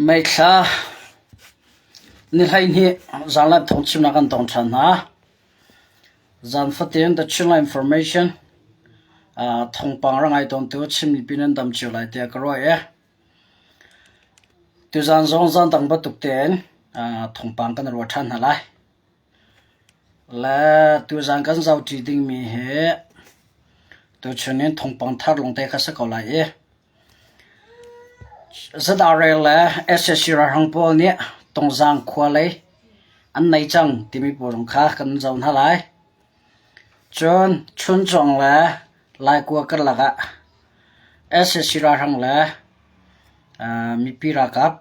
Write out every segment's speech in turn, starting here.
ไม่ค่านี่ให้นี่จานละทงชิมนักันตรงชั้นนะจานฟัดเองแต่ชิมละ information ทงปังร่างไอตรงตัวชิมนี่เป็นอันดำชิวเลยเดียกร้อยตัวจานสองจานตั้งบัตุกเตียนทงปังกันรัวทันอะไรและตัวจานกันเจ้าจีดิ้งมีเหตัวชนิดทงปังทัดลงเตะข้าศึกเอาเลยจะได้เลยแหละSSC ระหังพอเนี่ยตรงจังขวาเลยอันไหนจังที่มีปุ่มค่ากันเจ้าหน้าเลยจนชุนจงเลยไล่กว่ากันละกะ SSC ระหังเลยมีปีรักับ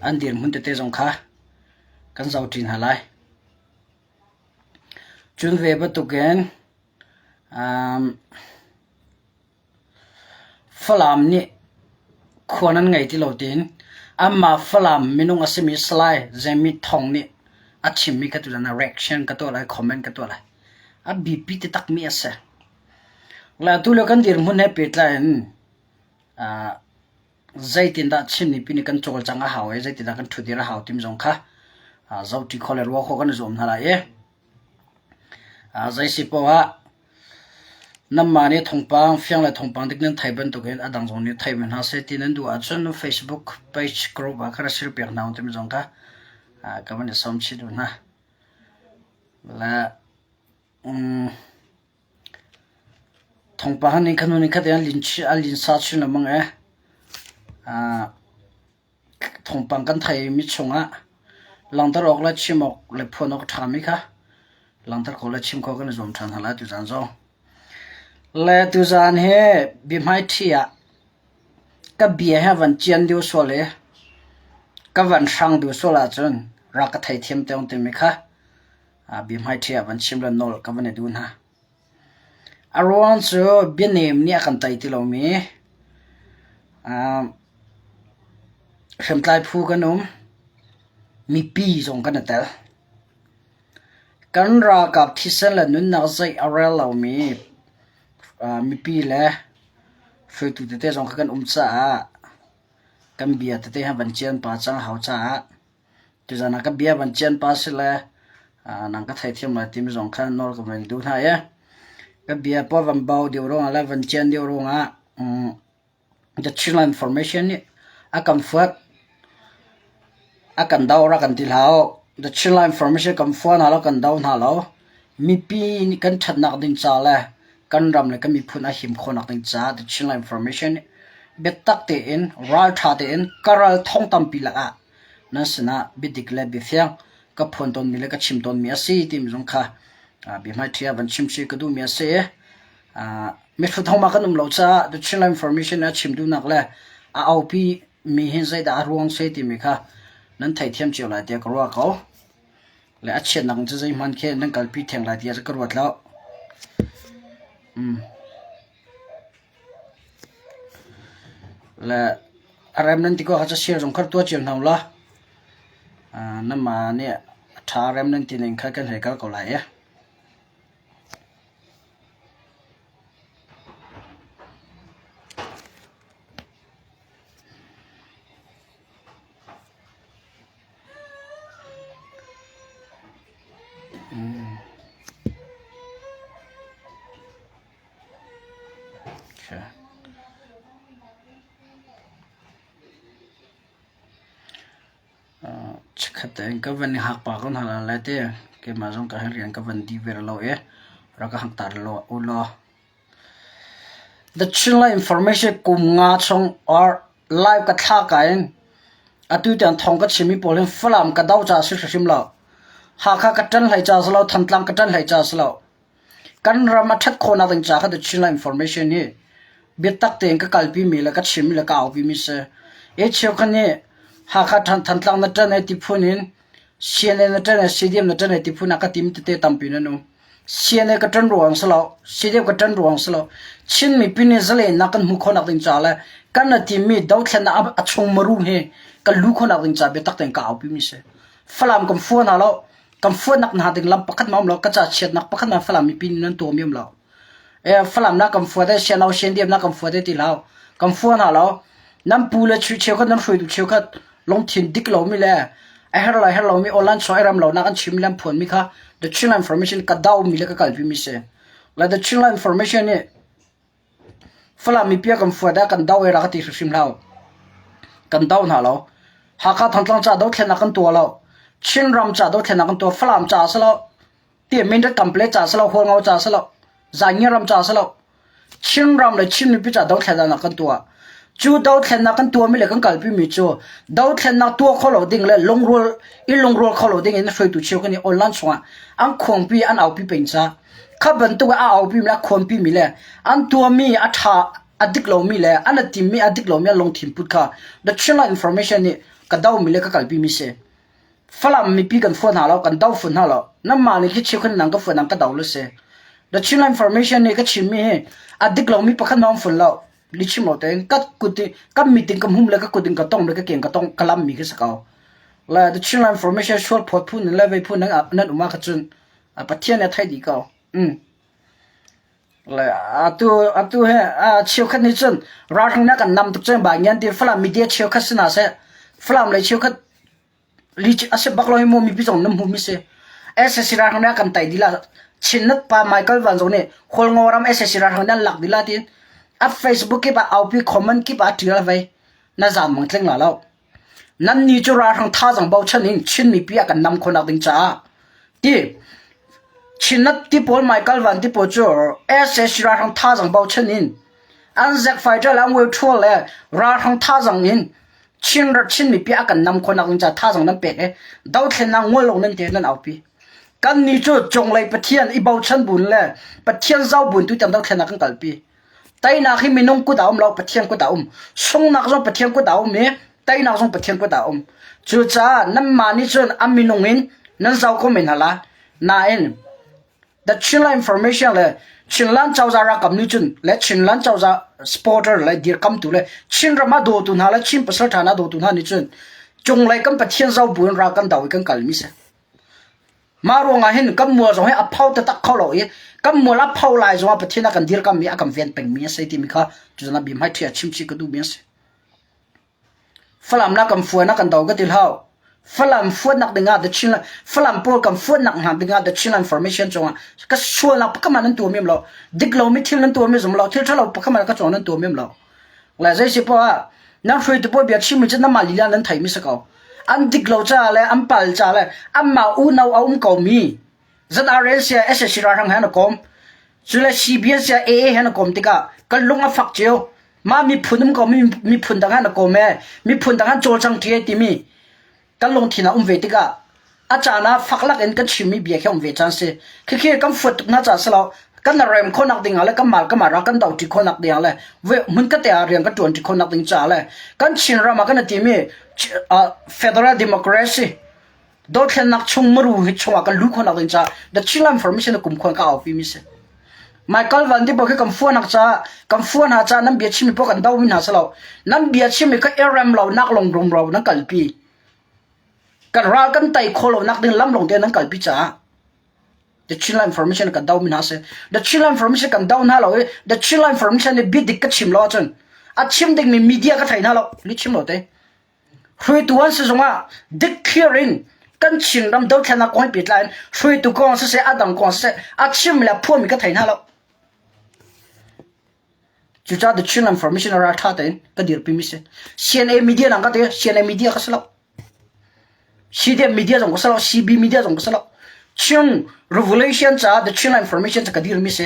อันเดียร์มุนเตจงค่ากันเจ้าจีนหาเลยจนเว็บตุกันฝรั่งนี่ควรนั้นไงที่เราดินมาฝรั่งมีนุ่งอาศัยมีสไลด์จะมีทองนี่อาชิมมีกันตัวนั้น reaction กันตัวอะไร comment กันตัวอะไรบีบติดตักมีอะไรแล้วตัวเรื่องกันเดี๋ยวมันให้ปิดเลยใจติดตักชิมนี่ปีนี้กันโจลจังอาหาวใจติดตักกันทุดีระหาวทีมจงค่ะเจ้าที่เขาเรียกว่าเขากันจมนั่นแหละใจสิปว่าน้ำมันนี่ทงปังเฟียงเลยทงปังที่นั่นไทยเป็นตัวเองดังตรงนี้ไทยเป็นหาเสตีนั่นดูจน Facebook page group ก็ได้ชื่อเปลี่ยนนามที่มีจงค่ะก็มันจะสมชิดนะและทงปังนี่ขนุนนี่ก็ได้ลินซาชินละมั้งทงปังกันไทยมิชงหลังจากออกแล้วชิมออกเลยพอนออกทามิค่ะหลังจากออกแล้วชิมเขาก็จะจมทันหาแล้วตัวจันทร์และตัวจานเฮบิมายที่ก็เบียให้วันเจียนดูส่วนเลยก็วันช่างดูส่วนละจนรักไทยเทียมเต็มเต็มไหมคะบิมายที่วันชิมละโนลก็วันดูนะอารมณ์ส่วนบินเนมเนี่ยกันไตที่เรามีเข็มไตพูกันนุ่มมีปีส่งกันแต่กันรักกับที่เส้นละนุ่นนักใจอะไรเรามีปีเลยฝึกตัวเตะจงกันจ้ากันเบียดเตะให้บันเจียนป้าจังหาวจ้าตัวนั้นก็เบียบันเจียนป้าสิเลยนั่งก็ไทยเทียมเลยทีมจงกันนอร์ก็ไม่ดูท่าก็เบียพอวันเบาเดียวร้องอะไรบันเจียนเดียวร้องจะชิล information นี่กันฟัดกันดาวรักกันที่เราจะชิล information กันฟัดเรากันดาวน่าเรามีปีนี่กันชัดนักดิ้งจ้าเลยกันรำเลยก็มีพูดหิมคนนักตั้งจ้าดิฉัน information เบ็ดตักเตอินรัลท่าเตอินก็รัลท่องตำปีละนั่นสินะบิดดิกเลยบิเฟียงก็พูนตนมีเลยก็ชิมตนมีอาศัยที่มีสงค่ะบิไม่เทียบวันชิมชีก็ดูมีอาศัยไม่พูดท่องมากันนุ่มเราจ้าดิฉัน information นะชิมดูนักเลยเอาปีมีเห็นใจแต่อารมณ์ใจที่มีค่ะนั่นไทยเทียมเจียวเลยเดียกรัวเขาและอาเชียนนักจะใจมันแค่นั่งกัลปีเทียงเลยเดียจะกรัวแล้วและอะไรนั้นที่ก็เขาจะเชื่อสงครามตัวเจียงทำละนั่นมาเนี่ยถ้าอะไรนั้นที่หนึ่งเขากันให้เขาไหลชัดเจนก็วันนี้หักปากกันหาอะไรเต้เกี่ยมาจงการเรียนก็วันดีเวลาเราเราก็หักตาเราอุลา The chila information กุมงาชง or live ก็ท่ากันตุยเตียนทองก็ชิมิโพลินฝรั่งก็ดาวจ้าสิชิมเราหากก็จันไหลจ้าสเราทันตังก็จันไหลจ้าสเรากันรามาทัดคนอะไรจ้าก็ The chila information นี่เบ็ดตักเตียนก็กัลปีมีแล้วก็ชิมแล้วก็เอาปีมีเสียเชี่ยวกันนี่หากทันตังนั่นจันไอติพูนินเชียนนั่นจันไอซีดีเอ็มนั่นจันไอติพูนักติมติเตตัมปีนั่นนู่เชียนก็จันรวงสลาวซีดีเอ็มก็จันรวงสลาวชินมีปีนี้จะเลยนักกันมุขนักติงจ้าเลยกันนั่นติมีดาวเทียนอัดชงมารูเฮกันลูกนักติงจ้าเบ็ดตักเตียนก็เอาปีมีเสียฝรั่งกันฟัวน่ะเรากันฟัวนักนาติงลำปักขัดมาเราก็จะเชียนนักปักขัดมาฝรั่งมีปีนั้นตัวมีมเราฝรั่งนักกันฟัวได้เชียนเอาเชียนเดียมนักกันฟัวได้ตีเรากันฟัวน่ะเราน้ำปูเลยเชียวกันน้ำช่วยดูเชียวกัน ลงถิ่นดิกเรามีแลไอ้เฮเรามีออนไลน์ช่วยรำเรานักชิมลำผลมีค่ะ the channel information ก็ดาวมีเลยก็กลายเป็นมิเซ่และ the channel information เนี่ยฝรั่งมีเปียกันฟัวได้กันดาวเอรักติชิมเรากันดาวหนาเราหากทางตั้งจ่าดาวแค่นักกันตัวเราชินรำจ่าดาวแค่นักกันตัวฝรั่งจ่าซะแล้วเตี้ยมินได้คอมเพล็กจ่าซะแล้วหัวเงาจ่าซะแล้วจางเงี้ยรำจ่าซะแล้วชินรำเลยชินมีปีจ่าดาวแค่นักกันตัวจูดาวแค่นักกันตัวมีเลยกันกลายเป็นมิจูดาวแค่นักตัวเขาเราดิ้งเลยลงรัวเขาเราดิ้งเองช่วยตัวเชี่ยวกันนี่ออนไลน์ช่วงอันคงปีอันเอาปีเป็นจ้าข้าบันตัวเอาปีมีละคงปีมีเลยอันตัวมีอัฐาอดิกเรามีเลยอันทีมมีอดิกเรามีลงทีมพุทธค่ะ the channel information นี่ก็ดาวมีเลยก็กลายเป็นมิเซ่ฝรั่งมีปีกันฟัวหาเรากันดาวฟัวหาเรานั่นมาเนี่ยคิดเชี่ยวกันนั่งก็ฟัวนั่งก็ดาวเลยเซ่ the channel information นี่ก็ชิมมีอดิกเรามีประคันน้องฟัวเราลิชิมเราแต่ก็กุฏิก็มีติงกับหุ่มเลยก็กุฏิก็ต้องเลยก็เก่งก็ต้องกลัมมีก็สักเอาแล้ว the channel information ช่วยพอพูดนั่นเลยไปพูดนั่นอุมาขจุนประเทศเนี่ยไทยดีก็แล้วตัวเฮ้เชี่ยวขัดนี่จนเราทั้งนั้นกันนำตุกเจ้าบางอย่างที่ฝรั่งมีเดียเชี่ยวขัดสนาเสฝรั่งเลยเชี่ยวขัดลิชิอาศัยบักเราให้โมมีพิจารณาหุ่มมิเสสิราทั้งนั้นกันไต่ดีละชินนัดปาไมเคิลวันโซนี่คนงอรำสิราทั้งนั้นหลักดีละที่อัพ Facebook กี่ป่ะเอาไปคอมเมนต์กี่ป่ะถืออะไรน่าจะมั่งเท่งแล้วนั่นนี่จุราทั้งท่าจังเบาชันนินชินมีเปียกันนำคนนักดิงจ้าที่ชินนัดที่พอลไมเคิลวันที่พอจูสิราทั้งท่าจังเบาชันนินอันแจ็คไฟเตอร์แล้วเวลทัวร์เลยราทั้งท่าจังนินชินมีเปียกันนำคนนักดิงจ้าท่าจังนั้นเป็ดดาวเทนนางงวยลงนั่นเท่นั่นเอาไปกันนี่จุจงเลยประเทศอีเบาชันบุญเลยประเทศเจ้าบุญตุยจำดาวเทนนักกันกัลปีไต้นักที่มีน้องกูดาวเราประเทศกูดาวส่งนักส่งประเทศกูดาวมีไต้นักส่งประเทศกูดาวจู่จ้านั่นมานี่จนอามีน้องมินนั่นเจ้าก็มินฮะละน่าเอง the channel information เลยชินลันเจ้าจารักกับนี่จนและชินลันเจ้าจาสปอร์เตอร์เลยเดียร์คำตัวเลยชินรามาโดตุนฮะและชินภาษาฐานะโดตุนฮะนี่จนจงเลยกันประเทศเจ้าบุญรักกันดาวกันกัลมิเสมารวงเห็นกันมัวจงให้อภัยแต่ตักเขาเลยกันมัวรับเผาลายจงว่าประเทศนักกันดีร์กันมีอาการเวียนเป็นมีเสียที่มีค่ะจุดนั้นบีมให้เทียชิมชิก็ดูมีเสียฝรั่งนักกันฟัวนักกันดาวก็ติดเท้าฝรั่งฟัวนักดึงอาเดชินฝรั่งพูดกันฟัวนักหาดึงอาเดชิน information จงว่าก็ชวนเราปะกันมานั่นตัวมีมเราดิกเราไม่ทิ้งนั่นตัวมีสมเราที่ถ้าเราปะกันมาก็จงนั่นตัวมีมเราและใจสิเพราะว่านั่นช่วยตัวเบียดชิมจะนั่นมาลีลานั่นไทยมิสกเอาอันดิกเราจ้าเลยอันปัลจ้าเลยอันมาอูน่าเอาก็มีจัดอะไรเสียสิราทั้งหันกอมสุดเลย CBS เอหันกอมติกาก็ลงมาฝักเจียวมามีพุ่นก็มีพุ่นทั้งหันกอมมีพุ่นทั้งหันโจจังที่ที่มีก็ลงที่น่ะเวติกาอาจารย์น่ะฝักลักเอ็นก็ชิมมีเบียร์แค่เวจังสิคือกันฟุตน่าจะสลาวกันเริ่มคนนักดิ่งอะไรกันมารักกันดาวที่คนนักดิ่งอะไรเว้มันก็แต่เรื่องกันจวนที่คนนักดิ่งจ้าเลยกันชินรามากันที่มีfederal democracyดอกแค่นักชงมรู้เหตุชงกันรู้คนนักดิ่งจ้า the channel information กุมคนก็เอาไปมิเสไมเคิลวันที่บอกให้กันฟัวนักจ้ากันฟัวนักจ้านั่นเบียชิมีพวกกันดาววินาสลาวนั่นเบียชิมีก็เอรมเรานักลงรมเรานั่นกันปีกันรักกันไต่โคลนักดิ่งล้ำลงเดียนั่นกันปีจ้าthe channel information กันดาวมินาเส the channel information กันดาวน่าเราthe channel information เนี่ยบิดดิกก็ชิมล้อจนชิมดิ่งมีมีเดียก็ไทยน่าเราลิชิมล้อเต้ช่วยตัวนั้นสิจงว่าดิกเคียรินกันชิมรำดาวแค่นักคนปิดไลน์ช่วยตัวกองเสียดังกองเสียชิมแล้วพวกมีก็ไทยน่าเราจุดจ้า the channel information เราท่าเต้ก็เดี๋ยวพิมพ์เส CNA media นั่งก็เต้ CNA media ก็สลับ CDM media จงก็สลับ CB media จงก็สลับชิง revelation จ้า the channel information จะกระดิ่งมิเส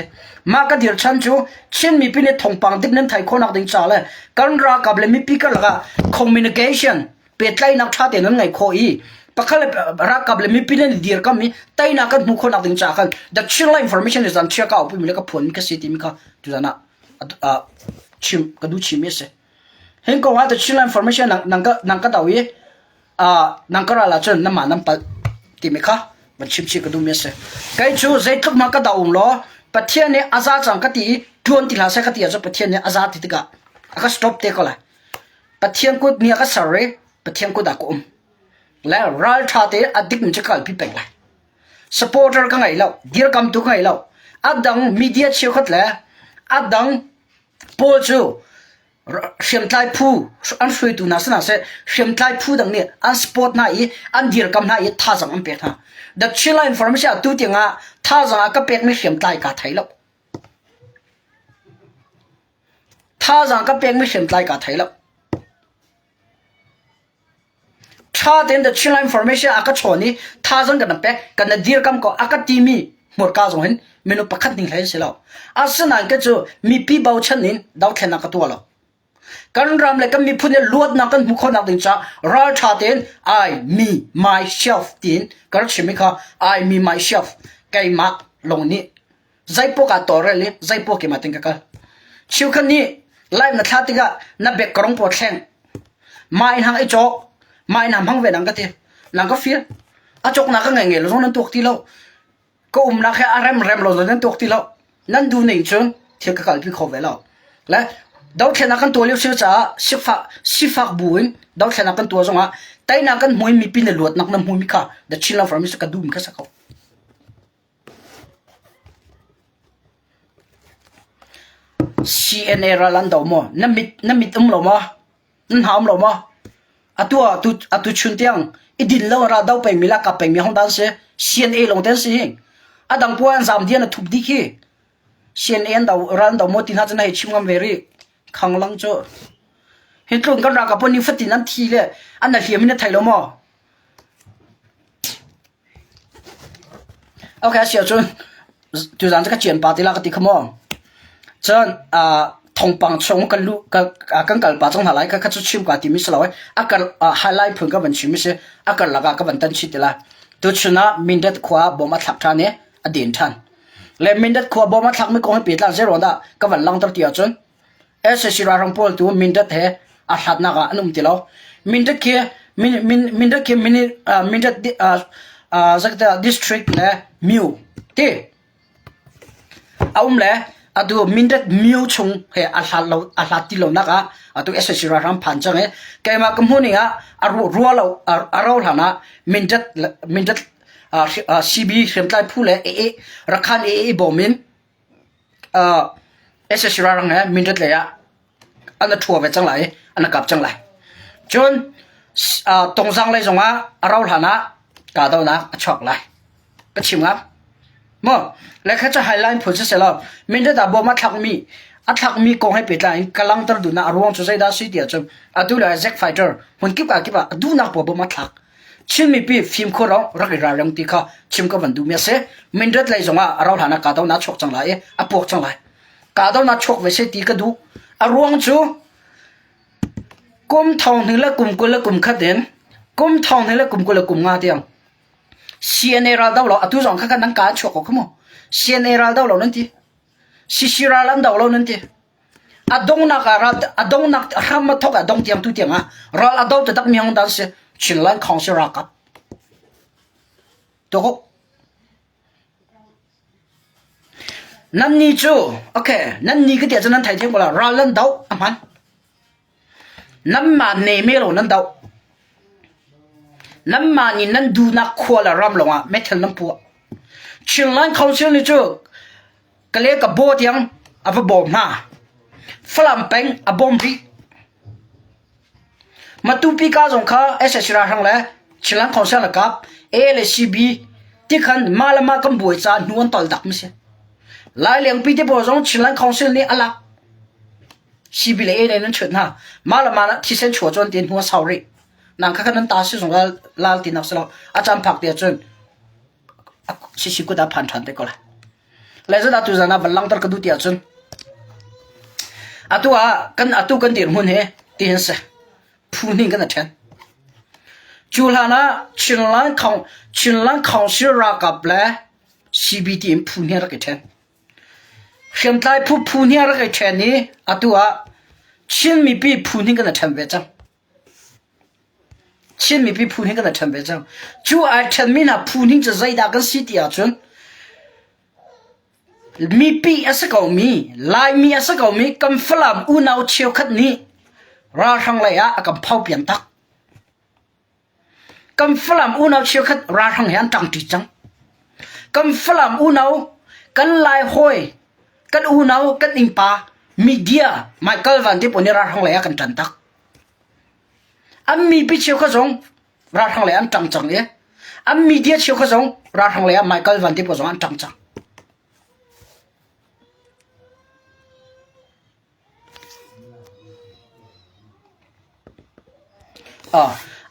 มากระดิ่งฉันจูชิงมีปีนี้ทงปังดิกนั้นไทยคนนักดิ่งจ้าเลยกันรักกับเลยมีปีกันละ communication เปิดไลน์นักชาตินั้นไงโคอีปะเขาเลยรักกับเลยมีปีนี้เดียร์กันมีไต่นักกันมุขคนนักดิ่งจ้ากัน the channel information จะเชื่อเขาไปมีเลยก็ผลมีก็สิที่มีก็จุดนั้นชิมก็ดูชิมมิเสเห็นก็ว่า the channel information นังก็ดาวีนังก็ละจนน้ำมันน้ำปลาที่มีค่ะมันชิมก็ดูมีเสใครชูใจทุกมันก็ดาวน์ล้อประเทศนี้อาซาจังก็ตีดวนที่ลาเสก็ตีจะประเทศนี้อาซาติดกันก็ stop เตะก็เลยประเทศกูเนี่ยก็สารประเทศกูด่ากูแล้วรัฐชาติอดีตมันจะกลายเป็นไปเลย supporter ก็ไงแล้วเดียร์กำตุกไงแล้วดังมีเดียเชี่ยวขัดแล้วดังโพลจู เสียมไตผู้อันสวยตุนาสนาเสเสียมไตผู้ดังนี้อันสปอร์ตน่าอีอันดีรกำน่าอีท่าจังอันเป็ดฮะดักชิลอินฟอร์เมชั่นตู้เตียงอ่ะท่าจังก็เป็ดไม่เสียมไตกาไทยแล้วท่าจังก็เป็ดไม่เสียมไตกาไทยแล้วท่าเต็นดักชิลอินฟอร์เมชั่นอาก็ชนี้ท่าจังกันเป็ดกันดีรกำก็อาก็ตีมีหมดกาจงเห็นเมนูประคัดนิ่งเลยสิแล้วอาสนั่นก็จะมีปีเบาชันนินดาวแค่นักตัวแล้วกันรำเลยก็มีพูดเนี่ยลวดนักกันมุขนักดินจ้าราชาเต็น I me myself ตินก็ใช่ไหมคะ I me myself ไก่มาลงนี้ใจพวกตัวเรลี่ใจพวกมาติงกันชิวคันนี้ไล่นักท่าติกะนับเบกกรงปวดแข้งไม่ทางไอ้โจไม่นำห้องเวนังก็เถอะนังก็ฟีลอาจกนักก็เงี้ยเราต้องนั่นตัวที่เราก็นักแค่อาร์มเรานั่นตัวที่เรานั่นดูหนึ่งจนเที่ยวกับพี่เขาเวลาและดาวแค่นักกันตัวเลี้ยวเชื่อจ้าสิฟักบุญดาวแค่นักกันตัวจงอ่ะแต่นักกันมวยมีปีนหลวดนักน้ำมวยมีค่ะเดชิลล์ฟอร์มิสก็ดูมีค่ะสักเขาCNA รันดาวมั้งน้ำมิดเรามั้งนั่นหามเรามั้งตัวชุนเตียงอีดินเราเราดาวไปมีละกับไปมีห้องดันเสีย CNA ลงเต้นสิดังพวกอันสามเดียนทุบดีขี้ CNA ดาวรันดาวมั้งที่น่าจะให้ชิมกันเวรีขังลังโจเห็นตรงกันรักกับพวกนี้ฟัดตินันทีเลยอันนั้นเฮียมินไทยแล้วมั้งโอเคเสียจนจุดนั้นจะก็เจียนปาติลากติขโมยจนทงปังชงกันลูกันกันปาจงหาไรก็คัดชิมกับที่มิสลอยอาการไฮไลท์เพิ่งก็บันชิมิสอาการลักก็บันตันชิดละตัวชนะมินเด็ดขวาบ่มาทักทานเนี่ยอดีตท่านและมินเด็ดขวาบ่มาทักไม่คงให้ปิดละเซโรด้าก็บันลังตัดเตียจนSSC รางพอลตัวมินเด็ดเหอาหัดนักนุ่มติลาวมินเด็ดเจักแต่ district และมิวที่เอาเลยดูมินเด็ดมิวชงเหอาหัดติลาวนักดู SSC รางพันจังแกมากมุ่งนี่รัวเราหานะมินเด็ดCB เข็มไล่ผู้เลยรักขันบ่มินSSC รางมินเด็ดเลยอันนั้นทัวร์ไปจังไรอันนั้นกลับจังไรจนตรงสังเลยจงว่าเราฐานะกาดาวนะช็อกไรก็ชิมครับมั่งแล้วแค่จะไฮไลท์ผลเสร็จแล้วมินเด็ดบ่มาทักมีกองให้ปิดไลน์กำลังตระดูนะรวงจะใช้ได้สิเดียวจนดูเลยแจ็คไฟเตอร์คนกิบดูนักบ่มาทักชิมมีปีฟิล์มโคร้องรักเราเรื่องที่เขาชิมก็มันดูเมียเสมินเด็ดเลยจงว่าเราฐานะกาดาวนะช็อกจังไรปวกจังไรกาดาวนะช็อกไว้เสียตีก็ดูรวงจูกุมทองถึงละกุมกุละกุมขัดเด่นกุมทองถึงละกุมกุละกุมงาเดียง CNA ราดาวเราตัวสองข้างนั้นการชกเขามั้ง CNA ราดาวเรานั่นทีCC ราลันดาวเรานั่นทีดงนักห้ามมาทอกดงเตียงตุเตียงราดาวจะตักมีห้องดันเสียชิลลันของเสียรักตัวนั่นนี่จูโอเคนั่นนี่ก็เดี๋ยวจะนั่นไทยเที่ยงบ่ละราลันดาวอ่ะมันนั่นมาเนเมโลนั่นดาวนั่นมานี่นั่นดูนักขวาละรำลงไม่ทันน้ำปัวชิลลันเขาเชื่อนี่จูก็เรียกกับโบเตียงอ่ะบ่บ่มาฝรั่งเป็นอ่ะบ่มพีมาตูปีกาจงข้าSSC ราทั้งเลยชิลลันเขาเชื่อละกับLCB ที่ขันมาละมากันบ่อยจ้านวลตอลดักไม่ใช่หลายเลี้ยงปีที่บ่จงชิลลันเขาเชื่อนี่อะไรCB เลยนั่นชุดนะมาละมานะที่เส้นชัวจนตีนหัวเสารินังข้านั้นตาสิสงลาตีนักสลาอาจารย์ผักเดียจนชิกุดาพันทันเด็กก็เลยแล้วจะตัวนั้นบัลลังก์ตระกดูเดียจนตัวกันตีนหุ่นเหตีนเสพูนิ่งกันนะเชนจูลานะชิลลันของสิรักกับเลย CB ตีนพูนิ่งรักเชนเข็มไล่ผู้นี่อะไรกันเช่นนี้ตัวชิมมีปีผู้นี่กันทำไปจังชิมมีปีผู้นี่กันทำไปจังจูทำมีน่ะผู้นี่จะใจดักกันสิที่จนมีปีสักเอามีลายมีสักเอามีกำฝรั่งเอาเชี่ยวขัดนี้ราทังเลยกำเผาเปลี่ยนตักกำฝรั่งเอาเชี่ยวขัดราทังเห็นจังจีจังกำฝรั่งเอากันลายห้อยกันนาวกันอิงปา media Michael Van Tip oni ra hang le kan tan tak am mi pi chiu kha zong ra hang le an chang chang e am media chiu kha zong ra hang le Michael Van Tip ko zong an chang chang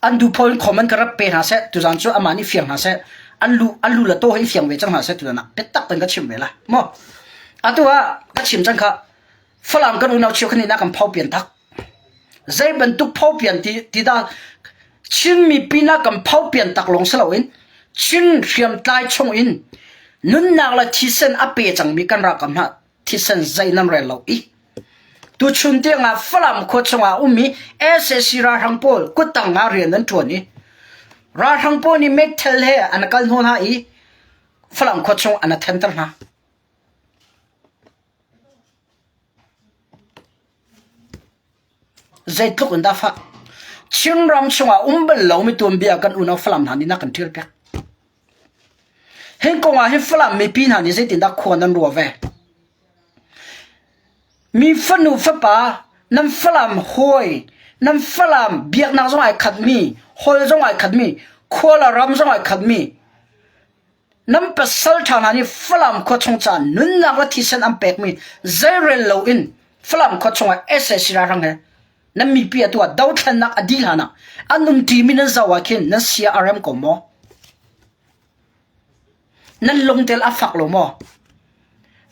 an du phol comment karap pe ha se tu jan chu amani fiang ha se an lu la to hi fiang ve chang ha se tu na pe tak pen ka chim ve la mo atua ka chim chang kha falam kan unau chiu khani na kam phau pian tak zai ban tu phau pian ti da chin mi pina kam phau pian tak long salawin chin riam tai chong in nun nak la thi sen ape chang mi kan ra kam na thi sen zai nam re lo i tu chun te nga falam kho chunga umi ssc ra hang pol kutang nga rian nan thoni ra hang pol ni mek thel he an kal hon ha i falam kho chung an thentar na zai tluk unda fa chingram chunga umbel lo mi tum bia kan una falam han ni na kan thil pek hen ko nga he falam mi pin han ni zai tin da khon nan ro ve mi fanu fa pa nam falam hoi nam falam biak na zong ai khat mi hol zong ai khat mi khola ram zong ai khat mi nam pasal thana ni falam kho chong cha nun na la thi sen am pek mi zerel lo in falam kho chong ss ra rang he nam mi pi atwa daw than nak adil hana anum ti min zawa kin na crm ko mo nan long tel afak lo mo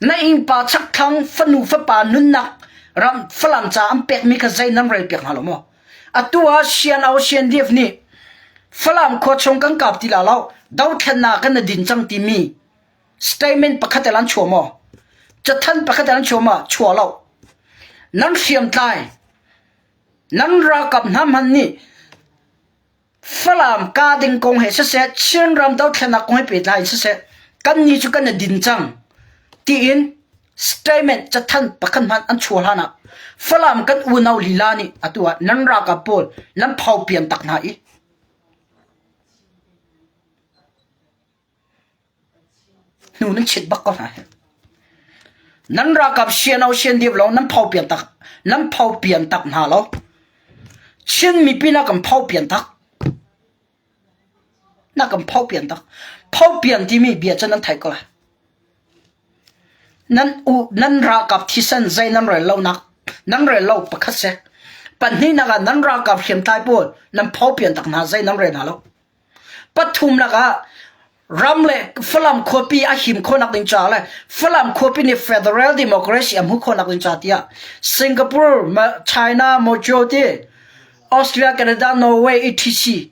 na in pa chak thang fanu fa pa nun nak ram falam cha am pek mi kha zai nam rel pek halo mo atua sian au sian dief ni falam kho chong kan kap ti la law daw than na kan din chang ti mi statement pakhatelan chho mo chathan pakhatelan chho ma chho law nan siam tai nan ra kap nam han ni falam ka ding kong he se chen ram daw than na kong he pe lai se kan ni chu kan din chang ti in statement chathan pakhan han an chhol hana falam kan unau lilani atua nan ra ka pol nan phau pian tak na i nu nan chit bak ko na nan ra ka sianau sian diep lo nan phau pian tak na lo chin mi pina kam phau pian tak na kam phau pian ti mi bia chan nan thai ko la nan ra kap thisan zai nam re lo nak nan re lo pakhat se pan ni naga nan ra kap hiam tai pol nan phau pian tak na zai nam re na lo pathum naga ramle falam khopi a him khonak ding cha le falam khopi ni federal democracy am hu khonak ding cha tia Singapore China Mojoti Australia Canada Norway etc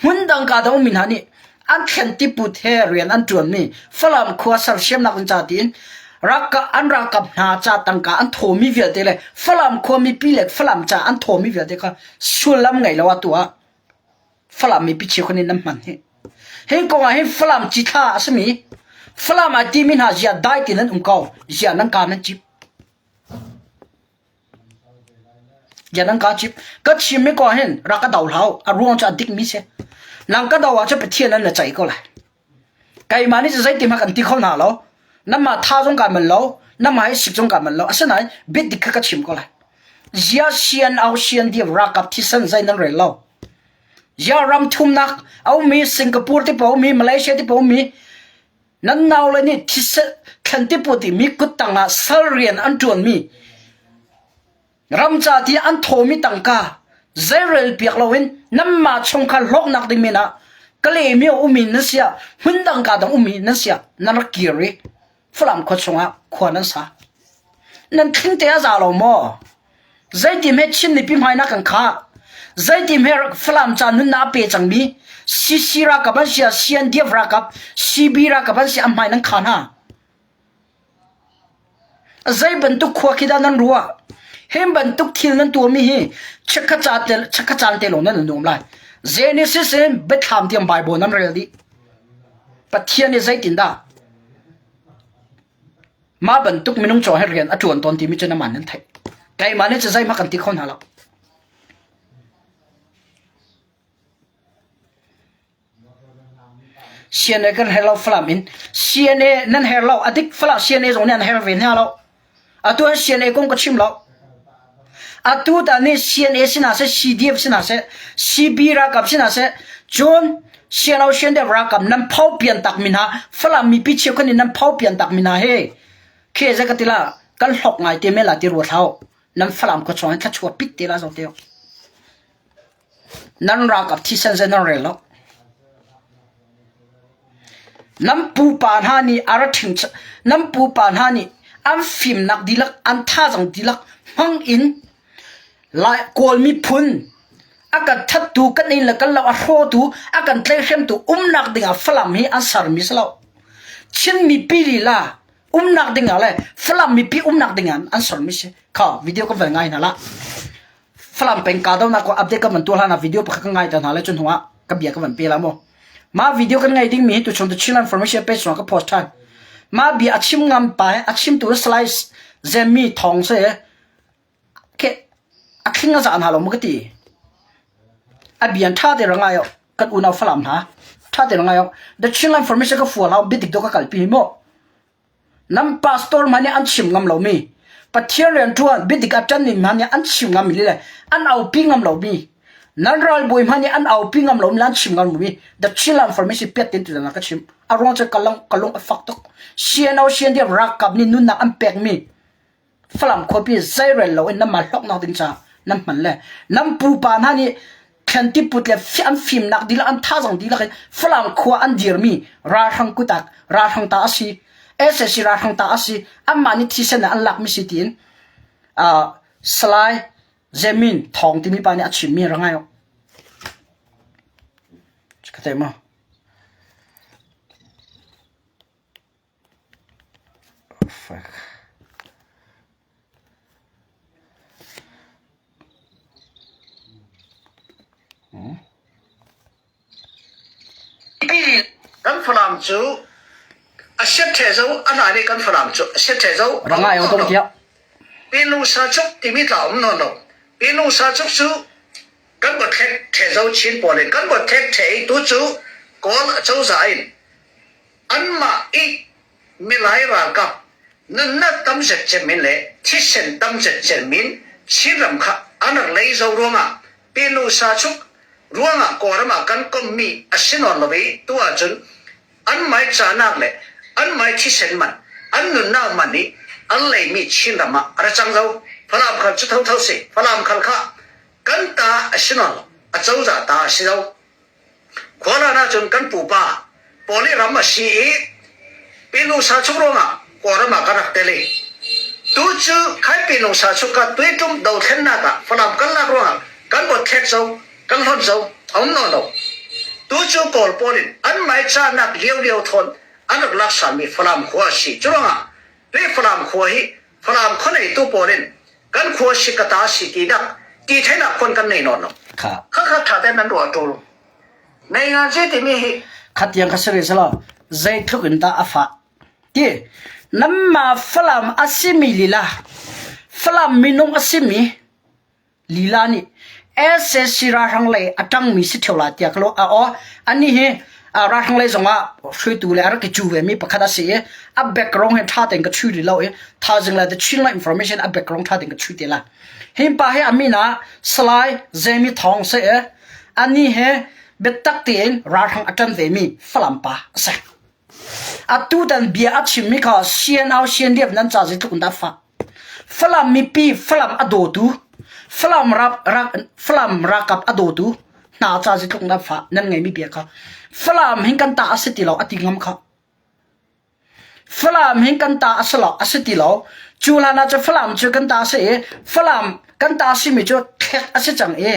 hundang ka dong min hani an khen ti put he rian an tuan mi falam khwa sar siam nak ding cha tin raka an rakap na cha tangka an thomi vel te le falam kho mi pilek falam cha an thomi vel te kha sulam ngai lawa tua falam mi pichi khoni nam man he he ko he falam chi tha asmi falam ati min ha ja dai tin an umkau ja nan ka nan chip ja nan ka chip ka chim me ko hen raka daw lau a ruang cha dik mi se nang ka daw cha pe thian an na chai ko la kai mani zai ti ma kan ti khol na lo nama tha jong ka man lo nama hai sip jong ka man lo asanai bit dik ka chim ko la zia sian au sian di rakap thi san zai nan re lo ya ram thum nak au mi Singapore ti po mi Malaysia ti po mi nan naw le ni thi sa khan ti po ti mi kutanga salrian an tuan mi ram cha ti an thomi tangka zerel piak lowin namma chong kha lok nak ding mina kale mi umi nasia hundang ka dang umi nasia nan kiri falam kho chunga khona sa nan thing te za lo mo zai ti me chin ni pi mai na kan kha zai ti me falam cha nun na pe chang mi sisira ka ban sia sian dia ra kap sibira ka ban sia mai nan khana zai ban tu kho ki da nan ruwa hem ban tu thil nan tu mi hi chakha chan te lo nan nom lai Genesis en betham tiam Bible nan rel di pathian ni zai tin da ma ban tuk minung cho her rian atuan ton ti mi chena man nan thai kai mane che zai ma kan ti khon hala siane kan hello flamin siane nan hello adik fla siane zong nan her ven hello atu CNA kong ka chim lo atu ta ni CNA sina se CDF sina se CB ra kap sina se John sianau sian de ra kap nam phau pian tak min ha flam mi pi cheu kan nam phau pian tak min ha he khe za ka tila kal hok ngai te me la ti ru thau nam flam ko chong tha chua pit te la zo te nan ra kap thi san general lo nam pu pan ha ni ara thing nam pu pan ha ni am phim nak dilak an tha jang dilak hang in la kol mi phun akan that tu kan in la kan la ro tu akan tle hem tu nak dinga flam hi asar mi slo chin mi pi li la nak dinga le flam mi pi nak dinga an sar mi se kha video ko ngai na la flam pen ka do na ko update ka man tu la na video pa ka ngai ta na le chun huwa ka bia ka man pe la mo ma video kan ngai ding mi tu chon tu chin information page so ka post tan ma bi achim ngam pa achim tu slice zemi thong se ke akhinga za an halo mo ka ti abian tha de ranga yo kan una flam ha tha de ranga yo the chin information ka fu la bitik do ka kalpi mo nam pastor mane an chim ngam lo mi pathian tuan bidik atan ni mane an chim ngam mi le an au pi ngam lo mi nan ral boy mane an au pi ngam lo lan chim ngam mi the chin information pet tin tu na ka chim arong cha kalong fak tok sianau sian de rak kap ni nun na am pek mi flam ko pi zairel lo in na mal tok na ding cha nam man le nam pu pa na ni kan ti put le fiam film nak dila an tha jang dila flam khwa an dir mi ra hang kutak ra hang ta asi ss ra hang ta asi amani thisen an lak mi sitin slide zemin thong ti mi pa ni achim mi ranga yo chkate ma fuck kan flam chu a set the zo ana ni kan flam chu set the zo ranga yo tong tia pinu sa chuk ti mi ta no no pinu sa chuk chu kan bo the zo chin po le kan bo the tu chu kol chau za in an ma I mi lai ra ka nan na tam set che min le thi sen tam set che min chi ram kha anak lei zo ro ma pinu sa chuk ruanga korama kan kommi asinon lobe tu ajun an mai chanak le an mai thi sen man an nun na mani an lei mi chinama ara changzo phalam khal chu thau se phalam khal kha kan ta asinon a chauza ta asido khona na chun kan pu pa poli ram si pinu sa churonga korama karak tele tu chu khai pinu sa chuka tuitum do then na ka phalam kan la ro kan bo thek zo kan hon zo ông no tu chu kol polin an mai cha nak liu thon anak laksan mi flam khwa si chunga pe flam khwa hi flam khonei tu polin kan khwa si kata si ti dak ti thaina kon kan nei no kha tha den nan ro tu nei nga je ti mi hi khatyang ka sere sala zai thukin ta afa ti namma flam asimi lila flam minung asimi lila ni ss ra hang le atang mi si thola tia klo o ani he ra hang le zonga shui tu le ar ke chu ve mi pakhada se a background he tha teng ka chu li lo e tha jing la the chin information a background tha teng ka chu te la him pa he amina slide zemi thong se ani he betak ten ra hang atan ve mi flam pa sa atu dan bia achim mi ka sian au sian dep nan cha ji tu da fa flam mi pi flam ado tu flam rakap ado tu na cha ji thung na fa nan ngai mi bia kha flam hin kan ta asiti lo atingam kha flam hin kan ta aslo asiti lo chula na cha flam chu kan ta se flam kan ta si mi chu thek ase chang e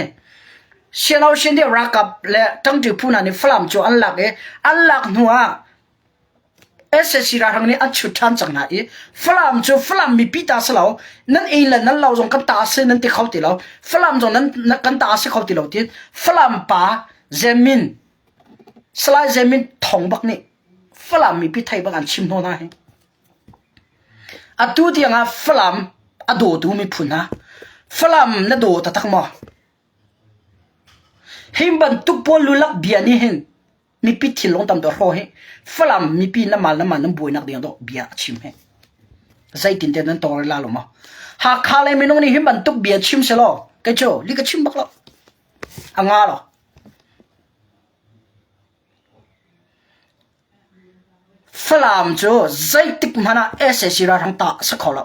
sianau sian de rakap le tang ti phuna ni flam chu an lak nuwa ss ra hang ni achu than chang na e flam chu flam mi pita salo nan e la nan law jong kan ta se nan ti khauti lo flam jong nan kan ta se khauti lo ti flam pa zemin slai zemin thong bak ni flam mi pi thai bak an chim no na he atu ti nga flam ado tu mi phuna flam na do ta tak mo himban tu pol lulak biani hen mi pi thilong tam do ho he flam mi pi na mal nam boi nak ding do bia chim he zai tin te nan tor la lo ma ha kha le menong ni him ban tuk bia chim se lo ke cho li ka chim bak lo anga lo phlam cho zai tik mana ese sira thang ta sa kholo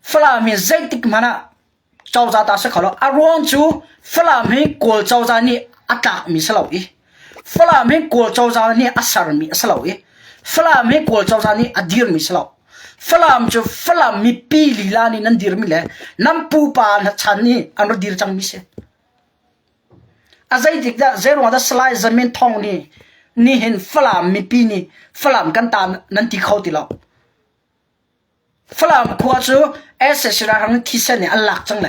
phlam mi zai tik mana chau za ta sa kholo aron chu phlam hi kol chau za ni atak mi sa lo i phlam hi kol chau za ni asar mi sa lo i phlam hi kol chau za ni adir mi sa lo phlam chu phlam mi pi li la ni nan dir mi le nam pu pa na chan ni an dir chang mi se azai dik da zero da slide zamin thong ni hin phlam mi pi ni phlam kan ta nan ti khau ti lo phlam khwa chu ss ra hang thi se ni alak chang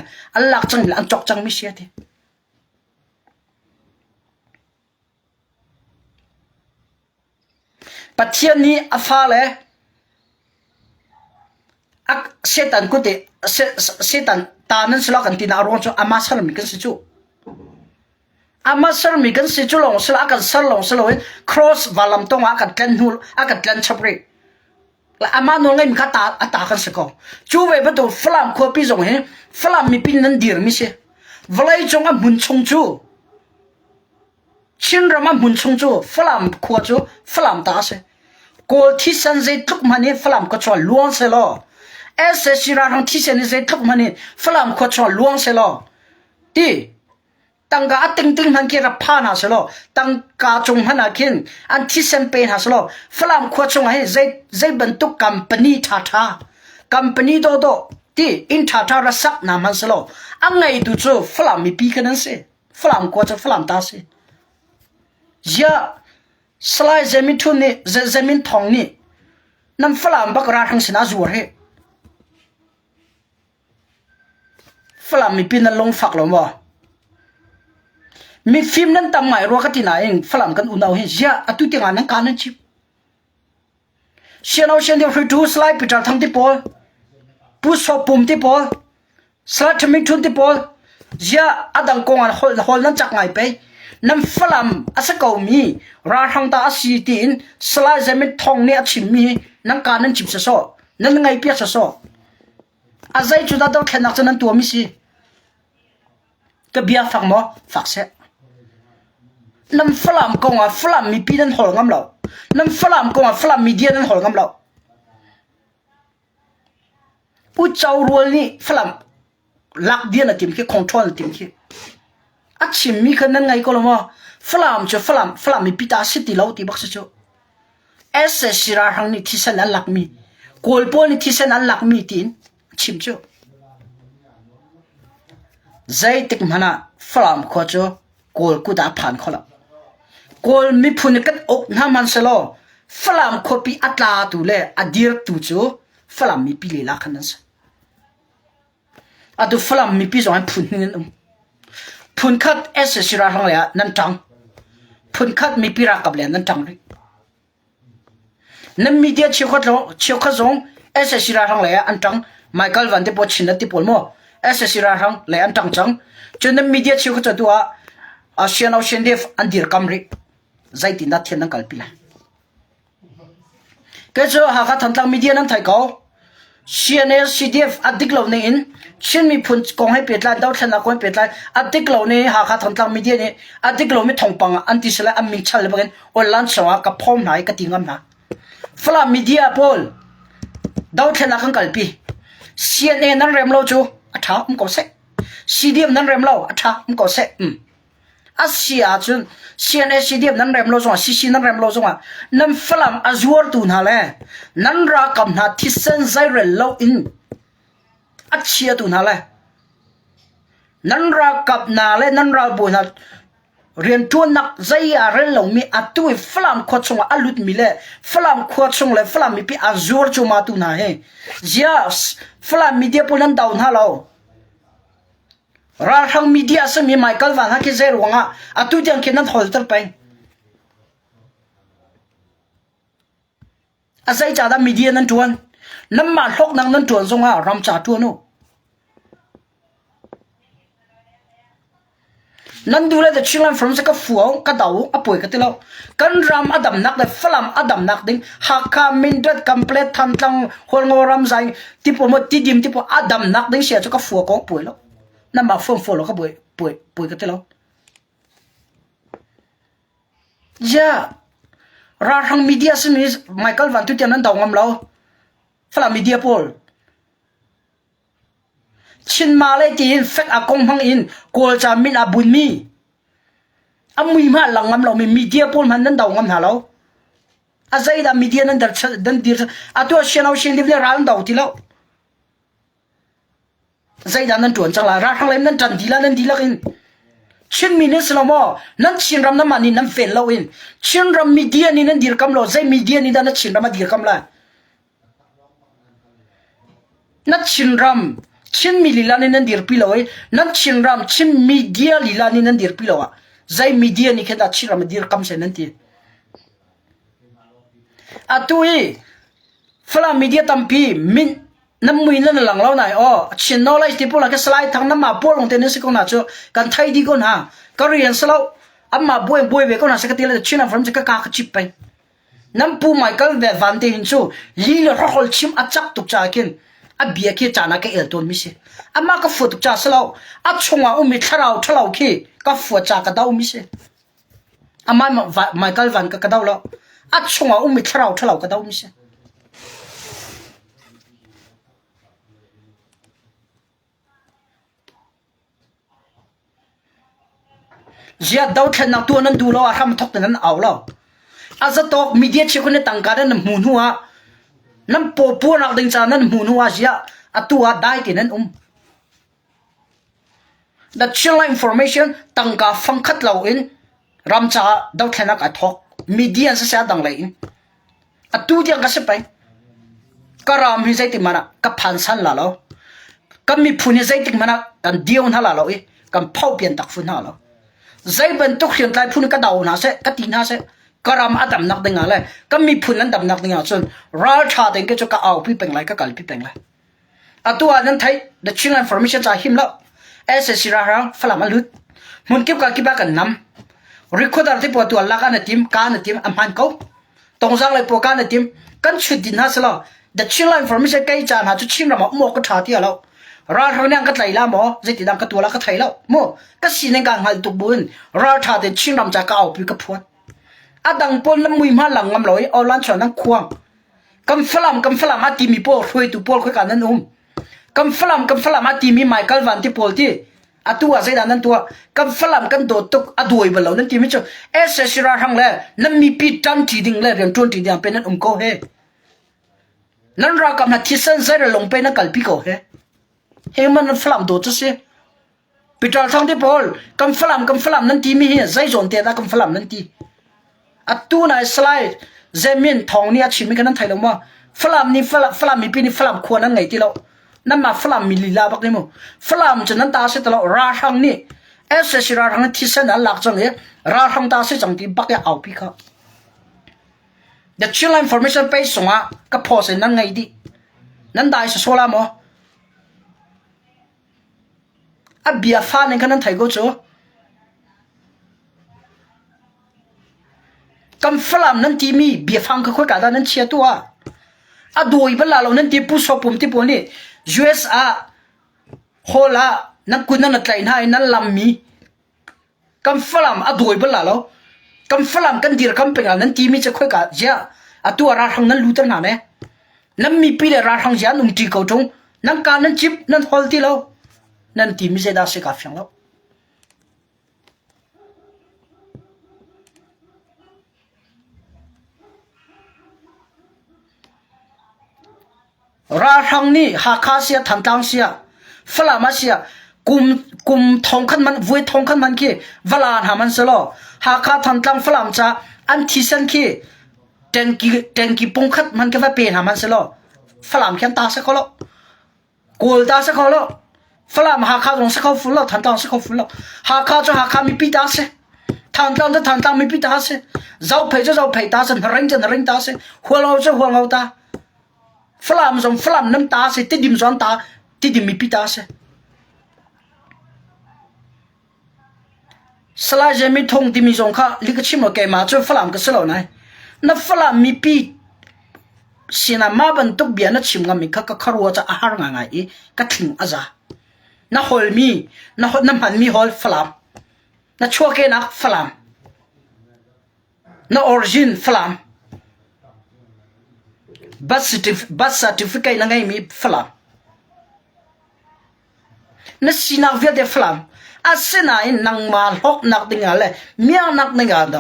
le an chok chang mi se ti pathian ni afa le ak setan ku te setan ta nan slo kan ti na ro chu ama sal mi kan si chu ama sal mi kan si chu long sla kan sal long slo cross valam tong akan kan hul akan kan chapre la ama no ngai mi ka ta ata kan se ko chu we ba to phlam kho pi jong he phlam mi pin nan dir mi se vlai chong a mun chong chu chin rama mun chong chu phlam kho chu phlam ta se kol thi san je tuk mani phlam ko chwa luang se lo ese sira rang thi sen je tuk mani phlam ko chwa luang se lo ti tangga ating han ki ra pha na se lo tangka chung hana kin an thi sen pe na se lo phlam ko chung ai je ban tuk company company do ti in ra sak na man se lo angai du chu phlam mi pi kan se phlam ko chu phlam ta se ya slide zemin thun ni zemin thong ni nam phlam bak ra thang sina zuar he phlam mi pin long fak lo mo mi film nan tam mai ro ka ti na eng phlam kan unau he ya atu ti ngan kan nan chip sianau sian de tu slide pitar thang ti pol pu so pum ti pol slide mi thun ti pol ya adang kong an hol nan chak ngai pe nam phlam asako mi ra thang ta asi tin sla zemin thong ni achim mi nang kanan chip so nan ngai pia so azai chu da do khenak chanan tu mi si ka bia phak mo phak se nam phlam ko nga phlam mi pi nan hol ngam lo nam phlam ko nga phlam media nan hol ngam lo u chau rol ni phlam lak dia na tim ki control tim ki achim mi khan nan ngai ko lo mo phlam chu phlam mi pita city lo ti bak chu ss sira hang ni thisan an lak mi kol pol ni thisan an lak mi tin chim chu zai tik mana phlam kho chu kol ku da phan kho la kol mi phun kat ok na man se lo phlam kho pi atla tu le adir tu chu phlam mi pi le la khan sa adu phlam mi pi zo an phun ni phun khat ss sira hang le nan tang phun khat mi pi ra kap le nan tang ri nam media chikhot zong ss sira hang le an tang michael van de po chin ti pol mo ss sira hang le an tang chang chun nam media chikhot tu a asian ocean def an dir kamri zaiti na thian nang kalpila ke jo ha kha thantang media nan thai ko cns cdf adik lo ne in chin mi phun kong hai petla daw thana kon petla adik lo ne ha kha thantang media ne adik lo mi thongpang anti sala aming chal bagen or lan sawa ka phom nai ka tingam na phlam media pol daw thana kan kalpi cnn nan rem lo chu atha ko se cdf nan rem lo atha ko se asia chun cns cdf nan rem lo so cc nan rem lo so nam phlam azur tu na le nan ra kam na thisen zai re lo in achia tu na le nan ra kap na le nan ra bu na rian tu nak zai a re lo mi atu phlam kho chung alut mi le phlam kho chung le phlam mi pi azur chu ma tu na he yes phlam media punan down ha lo ra thang media se mi michael van ha ki zer wanga atu jang ke nan hol tar pai azai cha da media nan tuan nam ma hlok nang nan tuan zonga ram cha tu no nan dule the children from saka fuang ka dau apoi ka tilo kan ram adam nak the flam adam nak ding hakka mindret complete tham tlang hol ngoram sai tipo mo tidim tipo adam nak ding sia ka fu ko poi lo na ma fom fo lo ka poi ka tilo ja ra hang media sinis Michael van tu tian nan dau ngam lo flam media pol chin ma le tin fek akong hang in kol cha min abun mi amui ma langam lo mi media pol man nan daw ngam ha lo azai da media nan dar dan dir atu shenau shin livle ran daw ti lo zai da nan tuan chang la ra hang lem nan tan dila nan dila in chin minutes lo mo nan chin ram na mani nan fel lo in chin ram media ni nan dir kam lo zai media ni da na chin ram dir kam la na chin ram chin mi lila ni nan dir piloi nan chin ram chin media lila ni nan dir pilowa zai media ni khenda chin ram dir kam se nan ti atui fala media tampi min nam mui nan lang lo nai o chin knowledge ti pola ka slide thang na ma por long ten se ko na cho kan thai di ko na korean slo amma boy ve ko na se ka ti la chin from se ka chip pai nam pu Michael ve van te hin chu li lo hol chim achak tuk cha kin abia ki chana ka el ton mi se ama ka fu tuk cha slo a chunga umi tharau ki ka fu cha ka dau mi se ama Michael van ka dau lo a chunga umi tharau ka dau mi se zia dau thlen na tu nan du lo a ram thok nan aw lo aza tok media che ko ne tangka nan mun huwa nam po nak ding cha nan mun huwa zia atua dai ti nan the chilla information tangka phangkhat lo in ramcha dau thlenak a thok media sa dang lai in atu dia ka se pai karam hi zai ti mana ka phan san la lo kam mi phuni zai ti mana kan dion hala lo e kan phau pian tak fun hala zai ban tok hian lai phun ka dau na se ka ti na se karam adam nak ding ala kam mi phun nan dam nak ding a chun ra tha ding ke chu ka au pi peng lai ka kal pi peng lai atua nan thai the chilla information cha him lo ss ra falama lut mun kip ka kiba kan nam recorder ti po tu alla ka na tim amhan ko tong sang lai po ka na tim kan chut din ha sala the chilla information kai cha na chu chim ra mo ko tha ti alo ra thonang ka tlai la mo zai ti dang ka tu la ka thai lo mo ka sin ka ngal tu bun ra tha de chim ram cha ka au pi ka phuat adang pon lam mui ma lang ngam loi online chon nang khuang kam flam ati mi po khoi tu pol khoi ka nan kam flam ati mi Michael van ti pol ti atua zai dan nan tua kam flam kan do tok adoi balo nan ti mi cho ss ra hang le nam mi pi tam ti ding le ren 20 diang pen nan ko he nan ra kam na thi san zai ra long pe na kal pi ko he man flam do cho se pital thang ti pol kam flam nan ti mi he zai zon te da kam flam nan ti atu na slide zemin thong ni a chin mi kan thai lo ma flam mi pi ni flam khwa nan ngai ti lo nam ma flam mi lila bak ni mo flam chen nan ta se ta lo ra hang ni ss ra hang thi san an lak chang e ra hang ta se chang ti bak ya au pi kha the chilla information page songa ka pho se nan ngai di nan dai se sola mo abia fa ne kan thai go cho kam flam nan ti mi bia phang ka khoi ka da nan chia tu a doi ba la lo nan ti pu so pum ti po ni USA hola nan kun nan tlai nai nan lam mi kam flam a doi ba la lo kam flam kan dir kam pe nan ti mi che khoi ka ja a tu ra thang nan lu ta na ne nan mi pi le ra thang ja num ti ko thong nan ka nan chip nan hol ti lo nan ti mi se da se ka fyang lo ra thang ni ha kha sia tham tang sia flama sia kum thong khan man voi thong khan man ki valan ha man selo ha kha tham tang flam cha an thi san ki tenki pong khat man ka va pe ha man selo flam khan ta sa kholo kol ta sa kholo flam ha kha rong sa kho fu lo tham tang sa kho fu lo ha kha cho ha kha mi pi ta se tham tang mi pi ta se zau phei ta se ring ta se huang ta flam nam ta se ti dim zon ta ti dim mi pi ta se สลายจะมีทงที่มีสงค่ะลิกชิมโอเคมาช่วยฝรั่งก็สลาวไหนนับฝรั่งมีปีสินามาบันตุกเบียนัดชิมกันมีค่ะก็ครัวจะอาหารงายก็ทิ้งอาจานักฮอลมีนักน้ำมันมีฮอลฝรั่งนักชัวเกนักฝรั่งนักออริจินฝรั่งบัตรซาติฟิเคตนั่งไงมีฝรั่งนักสินักเวียดเดฝรั่งอาเซนายนังมาลอกนักดิงอะไรเมียนักดิงอะไร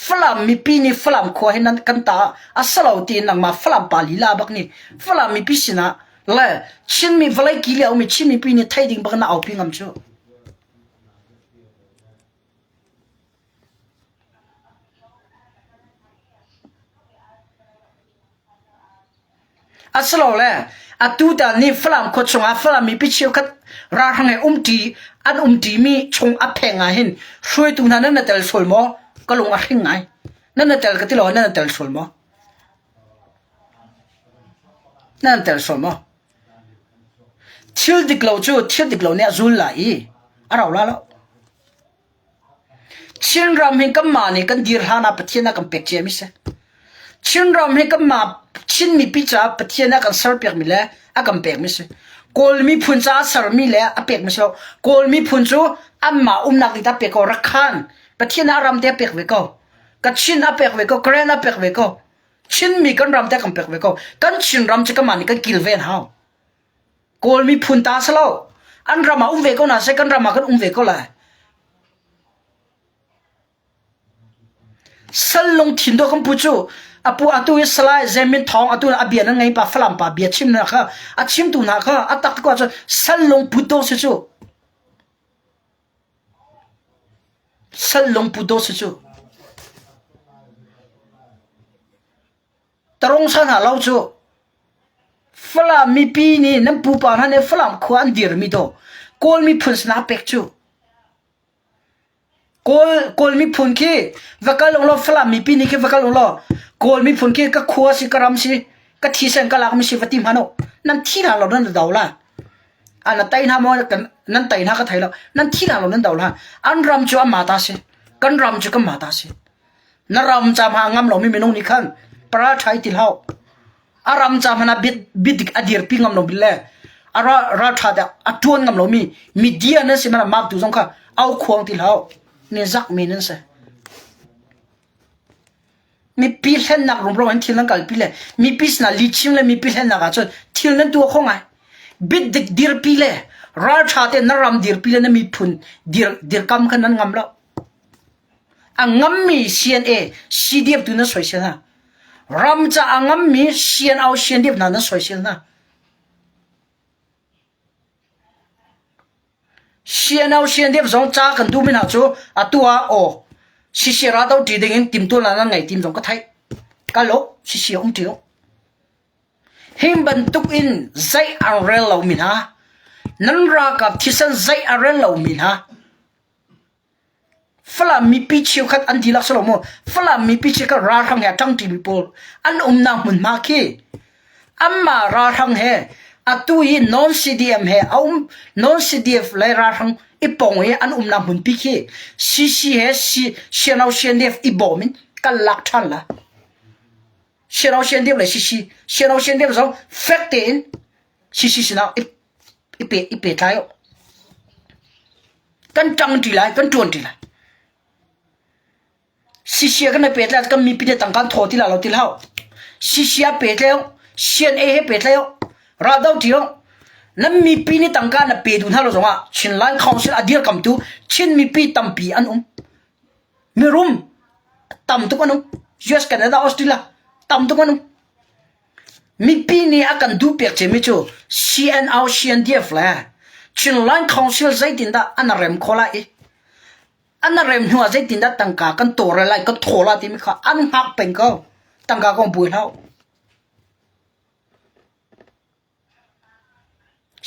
ฝรั่งมีปีนี่ฝรั่งขวให้นั้นกันตาอาสลาวตีนังมาฝรั่งปาลีลาบักนี่ฝรั่งมีปีสินะเลยชินมีฟลายกิเลเอามีชินมีปีนี่ไทยดิ่งบักน่าเอาพิงอัมชูอาสลาวเลยอาตูดานี่ฝรั่งขวชงอาฝรั่งมีปีเชียวคัดราหังให้ตีอันตีมีชงอัพแพงอ่ะเห็นช่วยตัวนั้นนั่นแต่ละส่วนมั้งก็ลงอ่ะหิงไงนั่นแต่ละก็ที่เรานั่นแต่ละส่วนมั้งนั่นแต่ละส่วนมั้งเที่ยวดิกเราจู่เที่ยวดิกเราเนี่ยจุลไหลอะไรเราแล้วเชียงรำเห็นกับมาเนี่ยกันดีร์ฮานาปะเทียนกันเป็กเจมิเสเชียงรำเห็นกับมาชินมีพิจาปะเทียนกันสารเปียกมิเลยกันเป็กมิเสกอลมีพุนจ้าสารมีเลยเป็กมิเสกอลมีพุนจู่อัมมานักดิตาเป็กรักขันปะเทียนอารามเตะเป็กเวกก็ชินเป็กเวกก็เกรนเป็กเวกชินมีกันรำเตะกันเป็กเวกกันชินรำจะกันมานี่กันกิลเวนฮาวกอลมีพุนตาสลาวอันรามาเวกน่ะเซกันรามากันเวกเลยสลงทิ้งตัวคำพูดจู่อาปูอาตุยสลายเจมินทองอาตุอาเบียนั่งไงป่าฝรั่งป่าเบียชิมนะคะอาชิมตุนะคะอาตักก็จะสลงพูดตัวสิจู่สลงพูดตัวสิจู่ตรงสันหาเราจู่ฝรั่งมีปีนี่นั่นปูปานั่นเนี่ยฝรั่งควรดีร์มีโตกอลมีพุนสนาเป็กจู่กอลมีพุนขี้วักลงล้อฝรั่งมีปีนี่ขี้วักลงล้อกอลมีพุนขี้ก็ขัวสิกระรำสิก็ที่เซนก็ลากมิสิวัติมฮานุนั่นที่หลังเรานั่นดาวละอันนั้นไต่หน้ามอกันนั่นไต่หน้าก็ไทยแล้วนั่นที่หลังเรานั่นดาวละอันรำจู่มาตาสิกันรำจู่ก็มาตาสินั่นรำจำหางามเราไม่นงนี่ขันปราชัยติลาวอารามจำหน้าบิดอดีตพิงามเราบิลเล่อาราชาเดอตวนงามเรามีเดียนั่นสิมันมาดูสงค่ะเอาควงติลาวเนี่ยจักมีนั่นสิมีปีเล่นนักรบวันที่นั่งกันปีเล่มีปีสนาลิชิมเลยมีปีเล่นนักจนที่นั่นตัวคงไงบิดดีร์ปีเล่ราชาเดนรำดีร์ปีเล่นั่นมีพุนดีร์กำกันนั่นงามแล้วงามมี CNA CDF ตัวนั้นสวยเชียวนะรำจะงามมีเชียนเอาเชียนเดียบนั้นสวยเชียวนะเชียนเอาเชียนเดียบสองจ้ากันดูไม่น่าจูตัวโอสิเชียราตัวดีเด้งติมตัวนั้นไงติมสองก็ไทยก็ลบสิเชียเดียวหิมบันทุกอินใจอาร์เรลเรามินะนั่นรักกับที่สันใจอาร์เรลเรามินะฝรั่งมีปีเชียวขัดอันดีลักษณะโมฝรั่งมีปีเชียวขัดราทังแห่จังทีมีโพลอันน้ำมันมาคีอัมมาราทังแห่ตุยนอนซีดีเอ็มแห่เอานอนซีดีเอฟเลยราทังอีปองแห่อันน้ำมันปีคีซีแห่เชียนเอาเชียนเดียฟอีบอมินกันลักชันละเชียนเอาเชียนเดียฟเลยเชียนเอาเชียนเดียฟสองเฟกเตนสินะอีเปทายกันจังทีไรกันจวนทีไรสิเชียกันในเป็ดแล้วก็มีปีเดียต่างกันโทที่เราที่เล่าสิเชียเป็ดแล้วเชียนเป็ดแล้วราดาวที่เรานั่นมีปีนี้ต่างกันนะเป็ดดูท่าเราสงว่าชินไลน์เขาชินอดีตคำตูชินมีปีตั้มปีอันมีรุมตั้มทุกอันUS แคนาดาออสเตรเลียตั้มทุกอันมีปีนี้อาการดูเปียกเจมิจู CNR CNDF แล้วชินไลน์เขาชินใจดินดาอันนั้นเริ่มโคลาอันนั้นเริ่มหัวใจดินดาตั้งกากันตัวอะไรก็โถละที่มีข้าอันหักเป็นก็ตั้งกาก็บุยแล้ว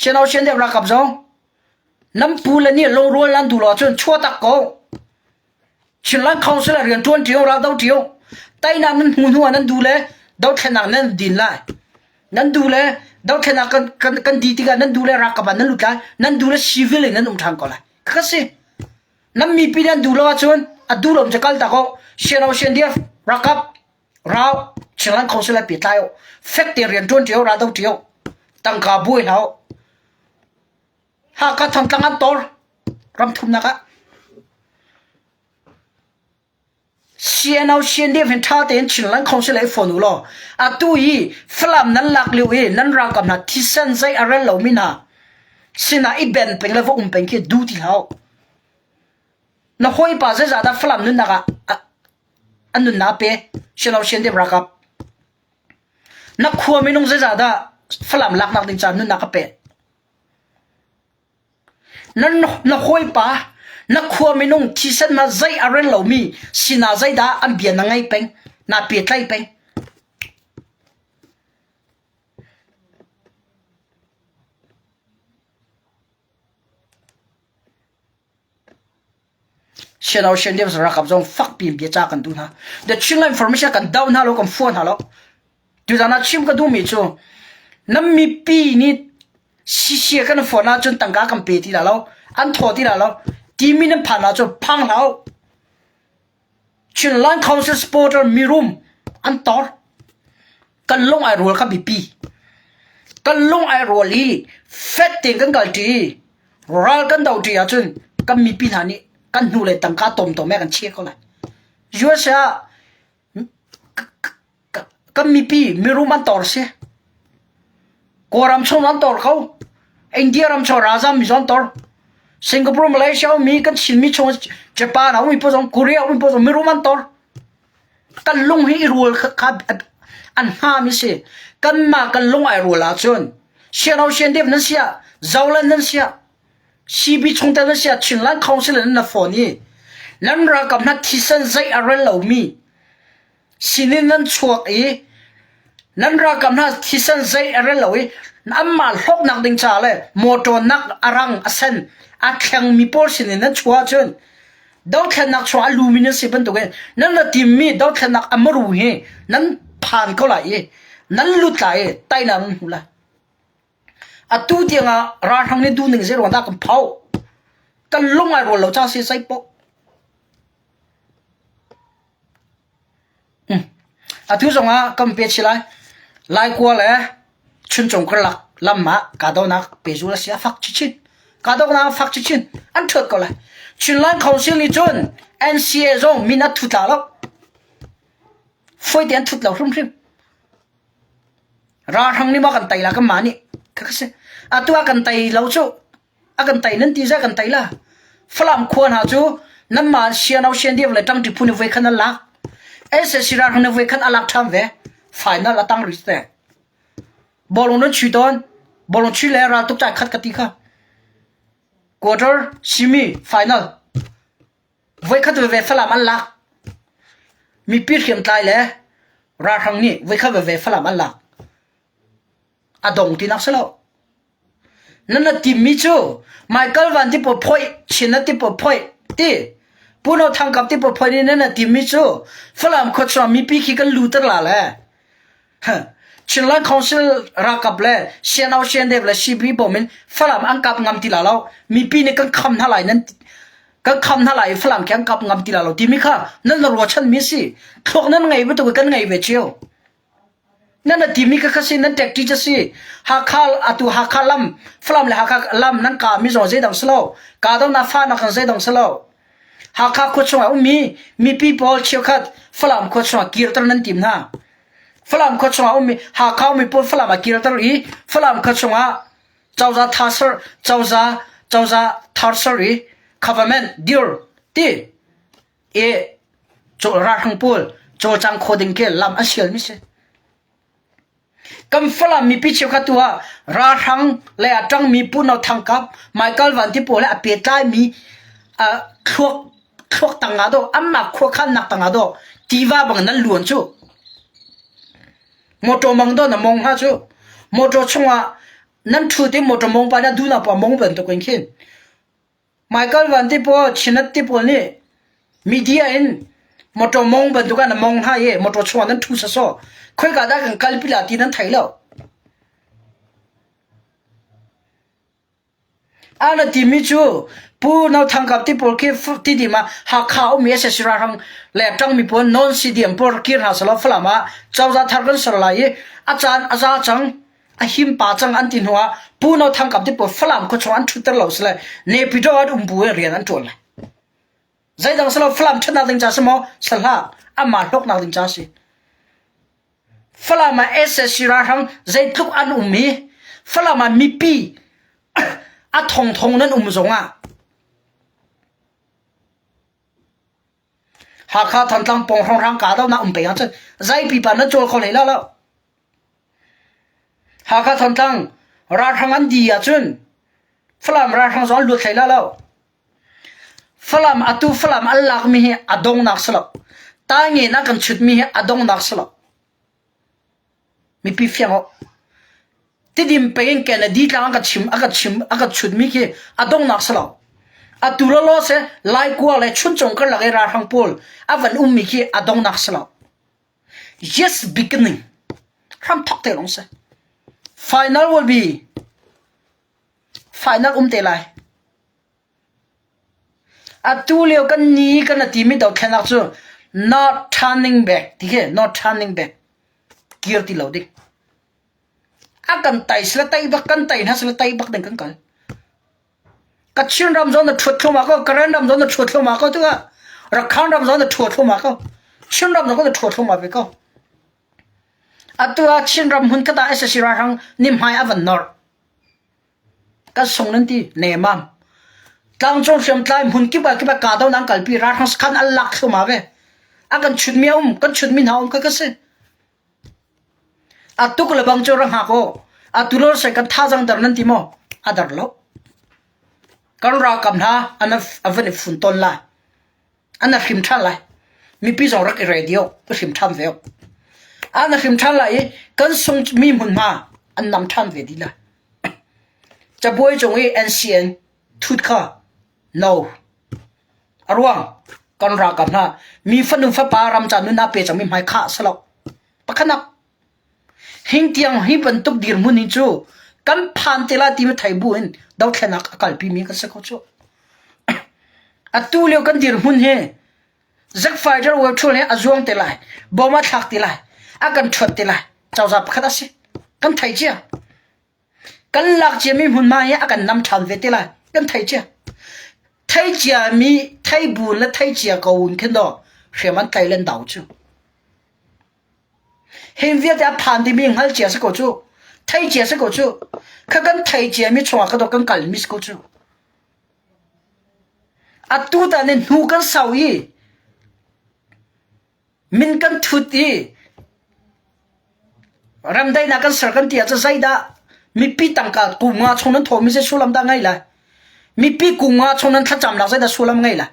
เช่นเอาเช่นเดียวรักกับจงน้ำปูเลยนี่ลงรัวลันดูหล่อจนชั่วตะโกชินลันเขาเสียเรียนทวนเที่ยวเราเดาเที่ยวไต่นั้นหัวนั้นดูเลยเดาแค่นั้นดินไล่นั้นดูเลยเดาแค่นั้นกันดีที่กันนั้นดูเลยรักกับนั้นลุกได้นั้นดูเลยชีวิตเลยนั้นทางก็เลยก็สิ nam mi pi dan du lo chun adu lom jakal ta ko shenau shen dia rakap rao chilan khosela pi tayo factory rian ton tio ra do tio tang ka bui hao ha ka thang tang tor ram thum na ka shenau shen dia fen tha ten chilan khosela phone lo atu yi flam nan lak liu e nan ra kam na thisan zai aran lo mina sina i ben peng la vo peng ke du ti hao na hoi pa za za da flam nun na ka anun na pe shenau shen dia rakap na khua minung za za da flam lak nak ding chan nun na ka pe nan na hoi pa na khua minung thisan ma zai aran lo mi sina zai da am bian na ngai peng na pe tlai peng shenau shen dia rakap zong fak pim bia cha kan tu na the chinga information kan down ha lo kan phone ha lo tu da na chim ka du mi chu nam mi pi ni si si kan phone na chun tang ka kan pe ti la lo an tho ti la lo ti mi nan phan na chu phang lao chin lan council supporter mi room an tor kan long ai rol ka bi pi kan long ai rol li fet ting kan gal ti ral kan dau ti ya chun kan mi pi na ni kan nu le tang ka tom tom me kan che ko la yo sha kan mi pi mi room an tor se koram chon an tor khau india ram cho raja mi zon tor singapore malaysia mi kan chin mi chon japan au mi po jong korea au mi po jong mi room an tor kan lung hi rul kha an ha mi se kan ma kan lung ai rul la chon shenau shen dep nan sia zawlan nan sia CB chung ta sia chinlan council na phone ni nan ra kam na thisan zai aran lo mi sinin nan chuak e nan ra kam na thisan zai aran lo e amma hok nak ding cha le moto nak arang asan a khyang mi por sinin nan chua chun dau khan nak chua luminous seven to gen nan na tim mi dau khan nak amaru he nan phan ko la e nan lut la e tai na hula atu tianga ra thang ni du ning zero da kam phau kan long ai ro lo cha se sai po atu zonga kam pe chilai lai kwa le chun chong kar lak lamma ka do nak pe zu la sia fak chi chin ka do na fak chi chin an thot ko la chin lan council ni chun NCA zong mina thu ta lo foi den thut lo hrum hrim ra thang ni ma kan tai la ka ma ni kakase atua kan tai lo chu akan tai nan ti za kan tai la flam khon ha chu namma sianau sian dia le tang ti phuni ve khan la ese sira hang ve khan alak tham ve final atang riste bolong non chu don bolong chu le ra tuk cha khat ka ti kha quarter semi final ve khat ve flam an la mi pir khem tai le ra hang ni ve kha ve flam an la adong ti nak selo nana timmi chu michael van ti po phoi china ti po phoi ti puno thang kap ti po phoi ni nana timmi chu flam kho chwa mi pi ki kan lutar la le ha chinla council ra kap le shenau shen dev le cb bomin flam an kap ngam ti la lo mi pi ne kan kham na lai nan kan kham na lai flam kyang kap ngam ti la lo timmi kha nan ro chan mi si thok nan ngai bu to kan ngai ve chiu nana timi ka khasin nan tek ti jasi hakal atu hakalam flam le hakalam nan ka mi zo je dang slo ka dong na fa na kan je dang slo hakha ko chwa mi people chekhat flam ko chwa kirtar nan tim na flam ko chwa hakha mi po flam kirtar I flam ko chwa chawza thasar I government dear ti e cho ra thang pul cho chang khoding ke lam asial mi se kam fala mi pi cheu khatua ra thang le atang mi pu no thang kap michael van ti pole a pe tai mi a khok tanga do amma khok khan nak tanga do tiwa bang nan luon chu moto mang do na mong ha chu moto chunga nan thu ti moto mong pa na du na pa mong ben to kwen khin michael van ti po chinat ti po ni media in moto mong ben to ka na mong ha ye moto chunga nan thu sa so khoi ka da kan kalpila ti nan thai lo ana ti mi chu pu nau thang kap ti por ki ti di ma ha khao mi se sira rang le tang mi pon non sidiam por ki ha sala flama chawza thar kan sarlai achan aza chang a him pa chang an tin huwa pu nau thang kap ti por flam ko chon thutar lo sla ne pito ad bu rian an tol zai dang sala flam thana ding cha samo sala ama lok na ding cha si flama se sira rang zai tluk an mi flama mi pi a thong thong nan zonga ha kha than tlang pong rong rang ka do na pe yang chen zai pi pa na chol kho le la la ha kha than tlang ra thang an di ya chun flam ra thang zon lu thai la la flam atu flam allah mi hi adong nak sala ta nge na kan chut mi hi adong nak sala mi pi fiang tidim pegen ken di tlang aka chut mi ki adong nak sala atula lo se lai kwa le chun chong kar lage ra hang pol avan mi ki adong nak sala yes beginning ram thok te long se final will be final te lai atulio kan ni kan ti mi do khanak chu not turning back dikhe not turning back kirti lo dik akan tai sla tai bak kan tai na sla tai bak deng kan kal ka chin ram zon da thot thoma ko karan ram zon da thot thoma ko tu ra khan ram zon da thot thoma ko chin ram ko da thot thoma be ko atua chin ram hun ka da asa sira hang nim hai avan nor ka song nan ti ne mam tang chong shem tlai hun ki ba ka daw nang kal pi ra hang khan allak thoma be akan chut mi kan chut mi naum ka se atuk le bang chorang ha ko atulor se kan tha jang dar nan ti mo adar lo kan ra kam na ana aven fun ton la ana him than la mi pi jong rak radio pu him tham ve ana him than la kan song mi mun ma an nam than ve di la cha boy jong ancient thut kha no arwang kan ra kam na mi fanum fa pa ram chan nu na pe chang mi mai kha salo pakhana hing tiang hi ban tuk dir mun chu kan phan tela ti me thai buin daw khanak akal pi mi ka se ko chu atu leo kan dir mun he zak fighter web thul he azong te lai boma thak te lai akan thot te lai chawza khata se kan thai chia kan lak che mi mun ma he akan nam tham ve te lai kan thai chia thai chia mi thai bu la thai chia ko un khen do hreman thailand daw chu him viet a phan di ming hal chia se ko chu thai chia se ko chu kha kan thai chia mi chwa ka do kan kal mis ko chu atu ta ne nu kan sau yi min kan thuti ram dai na kan sar kan tia cha zaida mi pi tang ka ku nga chong nan thomi se sulam da ngai la mi pi ku nga chong nan thacham la zaida sulam ngai la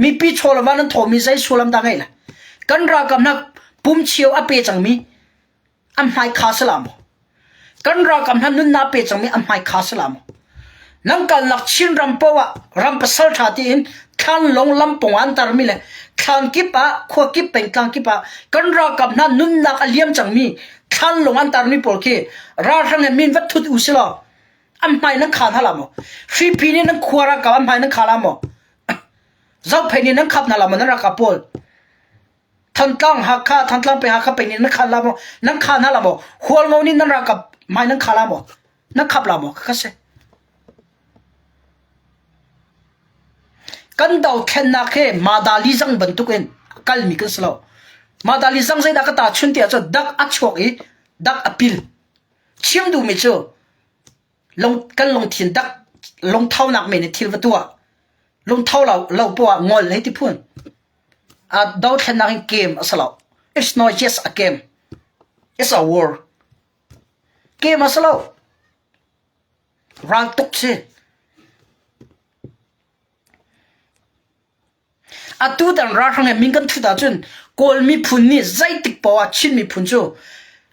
mi pi chol wa nan thomi sai sulam da ngai la kan ra kam na pum chiu a pe chang mi am hai kha salam kan ra kam han nun na pe chang mi am hai kha salam nang kan lak chin ram pawa ram pasal tha ti in khan long lam pong an tar mi le khan ki pa kho ki pen klang ki pa kan ra kam na nun na aliam chang mi khan long an tar mi por ke ra thang ne min wat thut usilo am hai na khan halamo free pi ni nang khwara ka am hai na khalamo zau phe ni nang khap na lam na ra ka pol thang tlang hakha thang tlang pe hakha pe ni na khala mo nang khana la mo hol ngo ni nan ra kap mai nang khala mo na khap la mo ka se kan dau khen na khe madali jang ban tu ken kal mi kan slo madali jang zai da ka ta chun ti cha dak a chok e dak apil chim du mi cho long kan long thin dak long thau nak me ni thil wa tua long thau lo po ngol le ti phun don't have nothing game asalo it's not just a game it's a war game asalo rang tuk se atu dan ra hang min kan thu da chun kol mi phun ni zai tik pawa chin mi phun chu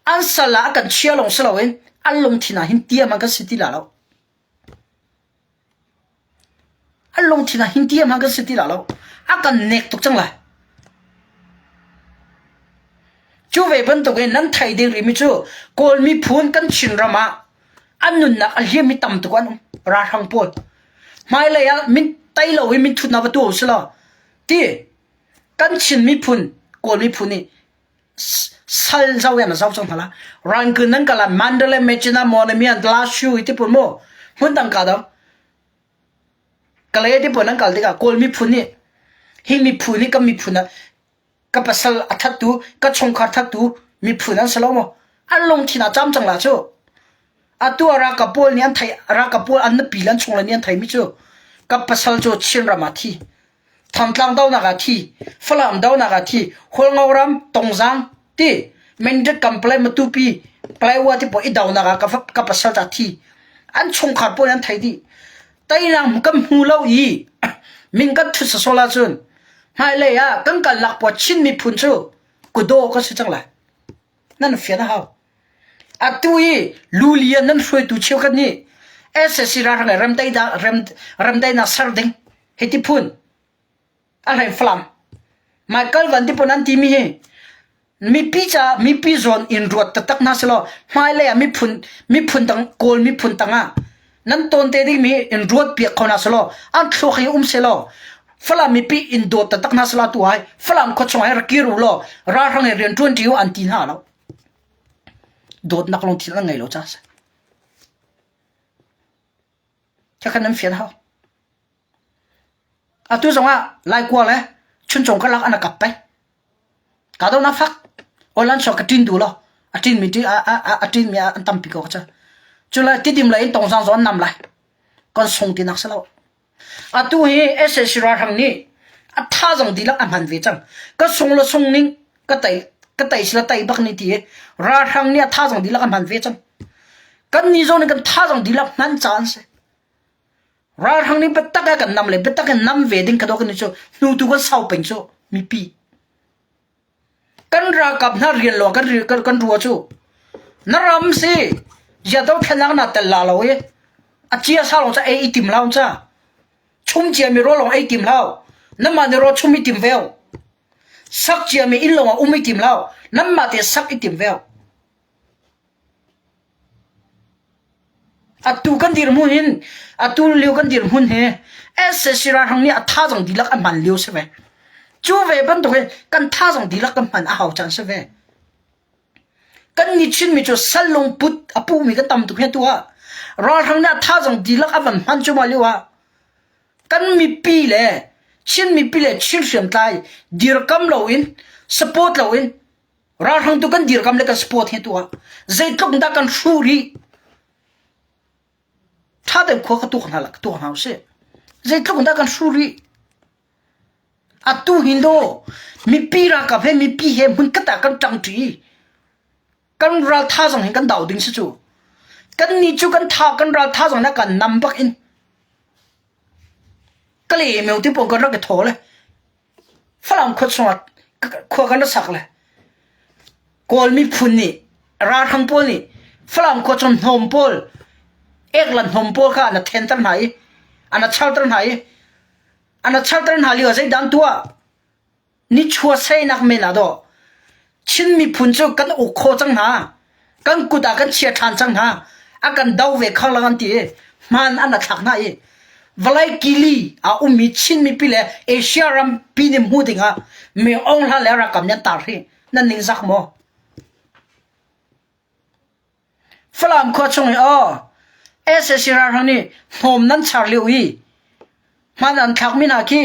an sala kan chia long salo en an long thina hin tia ma ka siti la lo an long thina hin tia ma ka siti la lo akan nek tuk chang la chu ve ban to ge nan thai ding ri mi chu kol mi phun kan chin rama anun na alhiam mi tam tu kan ราทังปนไม่เลยอ่ะมินไตเราวิมินทุนนาประตูสิล่ะที่กันชินมีพุนกวนมีพุนนี่สัลเจ้าอย่างนั้นเจ้าจังพละรังคืนนั้นก็ละมันเดลเมจินามอนมีอันลาชูอิที่ปุ่นโมหุ่นตังกาดก็เลยที่ปุ่นนั้นก็เลยกวนมีพุนนี่หิมีพุนนี่ก็มีพุนนะก็ปัสสาวะทัดตูก็ชงขาทัดตูมีพุนนั้นสโลโมอันลงที่น่าจำจังละชูอะตัวรักกับปอลเนี่ยไทยรักกับปอลอันนั้นปีนั้นชงเลยเนี่ยไทยมิชูกับปัสสาวะโจชินรามาทีทำตั้งดาวนักทีฝรั่งดาวนักทีหัวงอรำตงจังที่มันจะกำเพลมาตุปีเพลว่าที่พออีดาวนักกับปัสสาวะทีอันชงขาดปอลอันไทยดีแต่ยังมันก็มูเล่าอีมิงก็ทุสโซลาจุนไม่เลยอ่ะกันกันหลักปอชินมีพุนชูกูโดก็สิจังเลยนั่นเฟียนะฮะอะตุยลูเลียนั่นช่วยตุเชียวกันนี่เอสสิราร์ไงรำได้น่าสารดิงเฮติพุนอะไรฟลัมมาเกิลวันที่ปนันทีมีปีจอนอินรัวตักน่าสโลไม่เลยมีพุนตังโกลมีพุนตังอ่ะนั่นตอนเตดิมีอินรัวเปียกคนน่าสโลอันโชคให้เสโลฝรั่งมีปีอินโดตักน่าสโลตัวไอ้ฝรั่งเขาชงให้รักกิรุโลราร์ไงเรียน20อันตีน่าแล้วโดดนักลงทีละไงโลจ้าสิจะกันนั้นเฟียดเขาอะตัวสองอ่ะไล่กว่าเลยชุนจงก็รักอันนักกับไปกาโดนัฟักโอลันชอกตินดูล่ะตินมีที่ตินมีอันตั้มปีกก็จะจุลติดิมเลยตรงสังสอนนำเลยก็ส่งที่นักสลาวอะตัวเฮเอสสิราทางนี้อะท่าจังดีละอันพันเวจังก็ส่งละส่งนิ่งก็ไต่สิละไต่บักนี่ทีราทางนี้ท่าจังดีละอันพันเวจังกันนี่โซนกันท่าจังดีละนั่นจานสิราทางนี้เป็นตักกันนำเลยเป็นตักกันนำเวดิ้งกระโดดกันนี่โจนูตัวกันเศร้าเป็นโจมีปีกันรากับน่าเรียนหลวงกันรัวโจน่ารำสิอย่าต้องแค่นักนัดแต่ละเราเอ้อาเจียสาวลงจะไอ้ติมเราจ้าชุ่มเจียมีรอลงไอ้ติมเราน้ำมันในรถชุ่มมีติมเวลสักเจียมีอินลงอุ้มมีติมเราน้ำมันเตะสักไอ้ติมเวลอะตูกันดีรมุนหินอะตูเลี้ยวกันดีรมุนเฮเอสสิราทางนี้อะท่าจังดีลักอันมันเลี้ยวใช่ไหมจูเวบันตัวกันท่าจังดีลักอันมันเอาจังใช่ไหมกันนิชินมีจูสัลลงพุทอปูมีกันตำตัวตัวรอทางนี้ท่าจังดีลักอันมันจูมาเลี้ยวกันมีปีเลยชินมีปีเลยชินเสียมตายดีรกำเราอินสปอร์ตเราอินรอทางตัวกันดีรกำเลยกันสปอร์ตเฮตัวใจทุกดักกันชูรี他的国家多很了，多很些，这这个那个处理，啊，多很多，没比啦，咖啡没比些，门个大跟张嘴，跟让他上跟导定是做，跟你就跟他跟让他上那个number in，个里没有的不跟那个头嘞，ฝรั่งคนสมัครคนกันสักเลยกอลมีพุนนี่ราทังปอลนี่ฝรั่งคนสมหอมปอลเอกลันหอมปอลค่ะอันนั้นเทนตันไหนอันนั้นชาลตันไหนอันนั้นชาลตันหาเลี้ยวใจดันตัวนี่ชัวใส่นักเมนาโดชินมีพุนจูกันอุโคจังหากันกุดากันเชียร์ทันจังหาอากันดาวเวข้างหลังตีมันอันนั้นถักหน้าเอวลายกิลีอาอุมีชินมีปีเลเอเชียรัมปีนิมูดิงามีองค์ละแล้วรักกับยันตารีนั่นนิงซักโมฝรั่งเขาชงอ๋อเอสเอราทางนี้ผมนั้นชาร์ลิวีมันอันทักมินาคี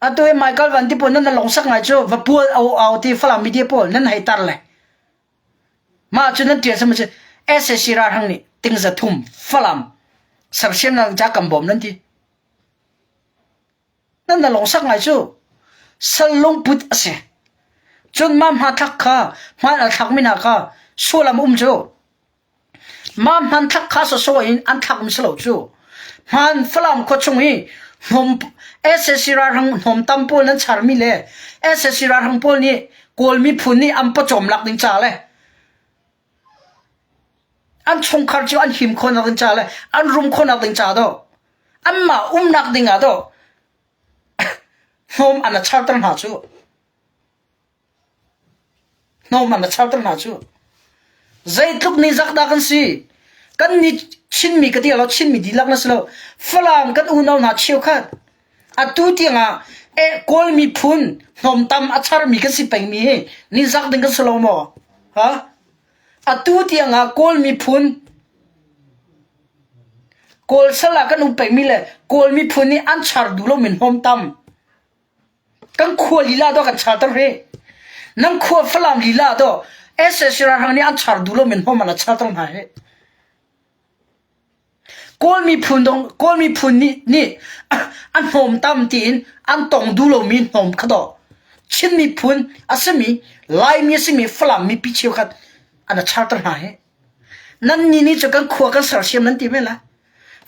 อะตัวไมเคิลวันที่ปุ่นนั่นลงสักไงจูว่าพูดเอาที่ฝรั่งมีที่ปุ่นนั่นให้ตัดเลยมาจนนั้นเดียวสมัยเอสเอราทางนี้ติงจะทุ่มฝรั่งสับเชียนนั่งจากกำบอมนั่นทีนั่นลงสักไงจูสลงพุทธเสียจนมาทักข้ามันทักมินาข้าสู้ลำจูมันทักข้าสู้อินอันทักมิสโลจูมันฝรั่งก็ชงฮีผมเอสสิราทางผมตั้มปูนั้นชาร์มิเลยเอสสิราทางปูนี้กอลมีพุนนี่อันประจมหลักดิงจ่าเลยอันชงคาร์จิอันหิมคนนักดิงจ่าเลยอันรุมคนนักดิงจ่าโดอันมานักดิงอ่ะโดผมอันนั้นชาร์ตันหาจูน้องมันชาร์ตันหาจูใจทุกนิจักดักันสิกันนี่ ชินมีกะเตียเราชินมีดีลักนะสโลฝรั่งกันอูนเอาหนาเชียวคัดอะตูเตียงอะกอลมีพุนนมตำอัชาร์มีกันสิเป็งมีนี่ซักดึงกันสโลมอฮะอะตูเตียงอะกอลมีพุนกอลสละกันอุเป็งมีเลยกอลมีพุนนี่อันชาร์ดูโลมินนมตำกันขัวลีลาดกันชาร์ตเรนั่งขัวฝรั่งลีลาดเอสเอชราหังนี่อันชาร์ดูโลมินนมมันชาร์ตรงไหนกอลมีพุนดงกอลมีพุนนี่อันหอมตำตีนอันตองดูโลมีหอมขดอชินมีพุนอาสมีลายมีสิมีฝรั่งมีพิชิวขัดอันชาร์ตหายนั่นนี่จะกันขัวกันสารเชียมนั่นตีไม่ละ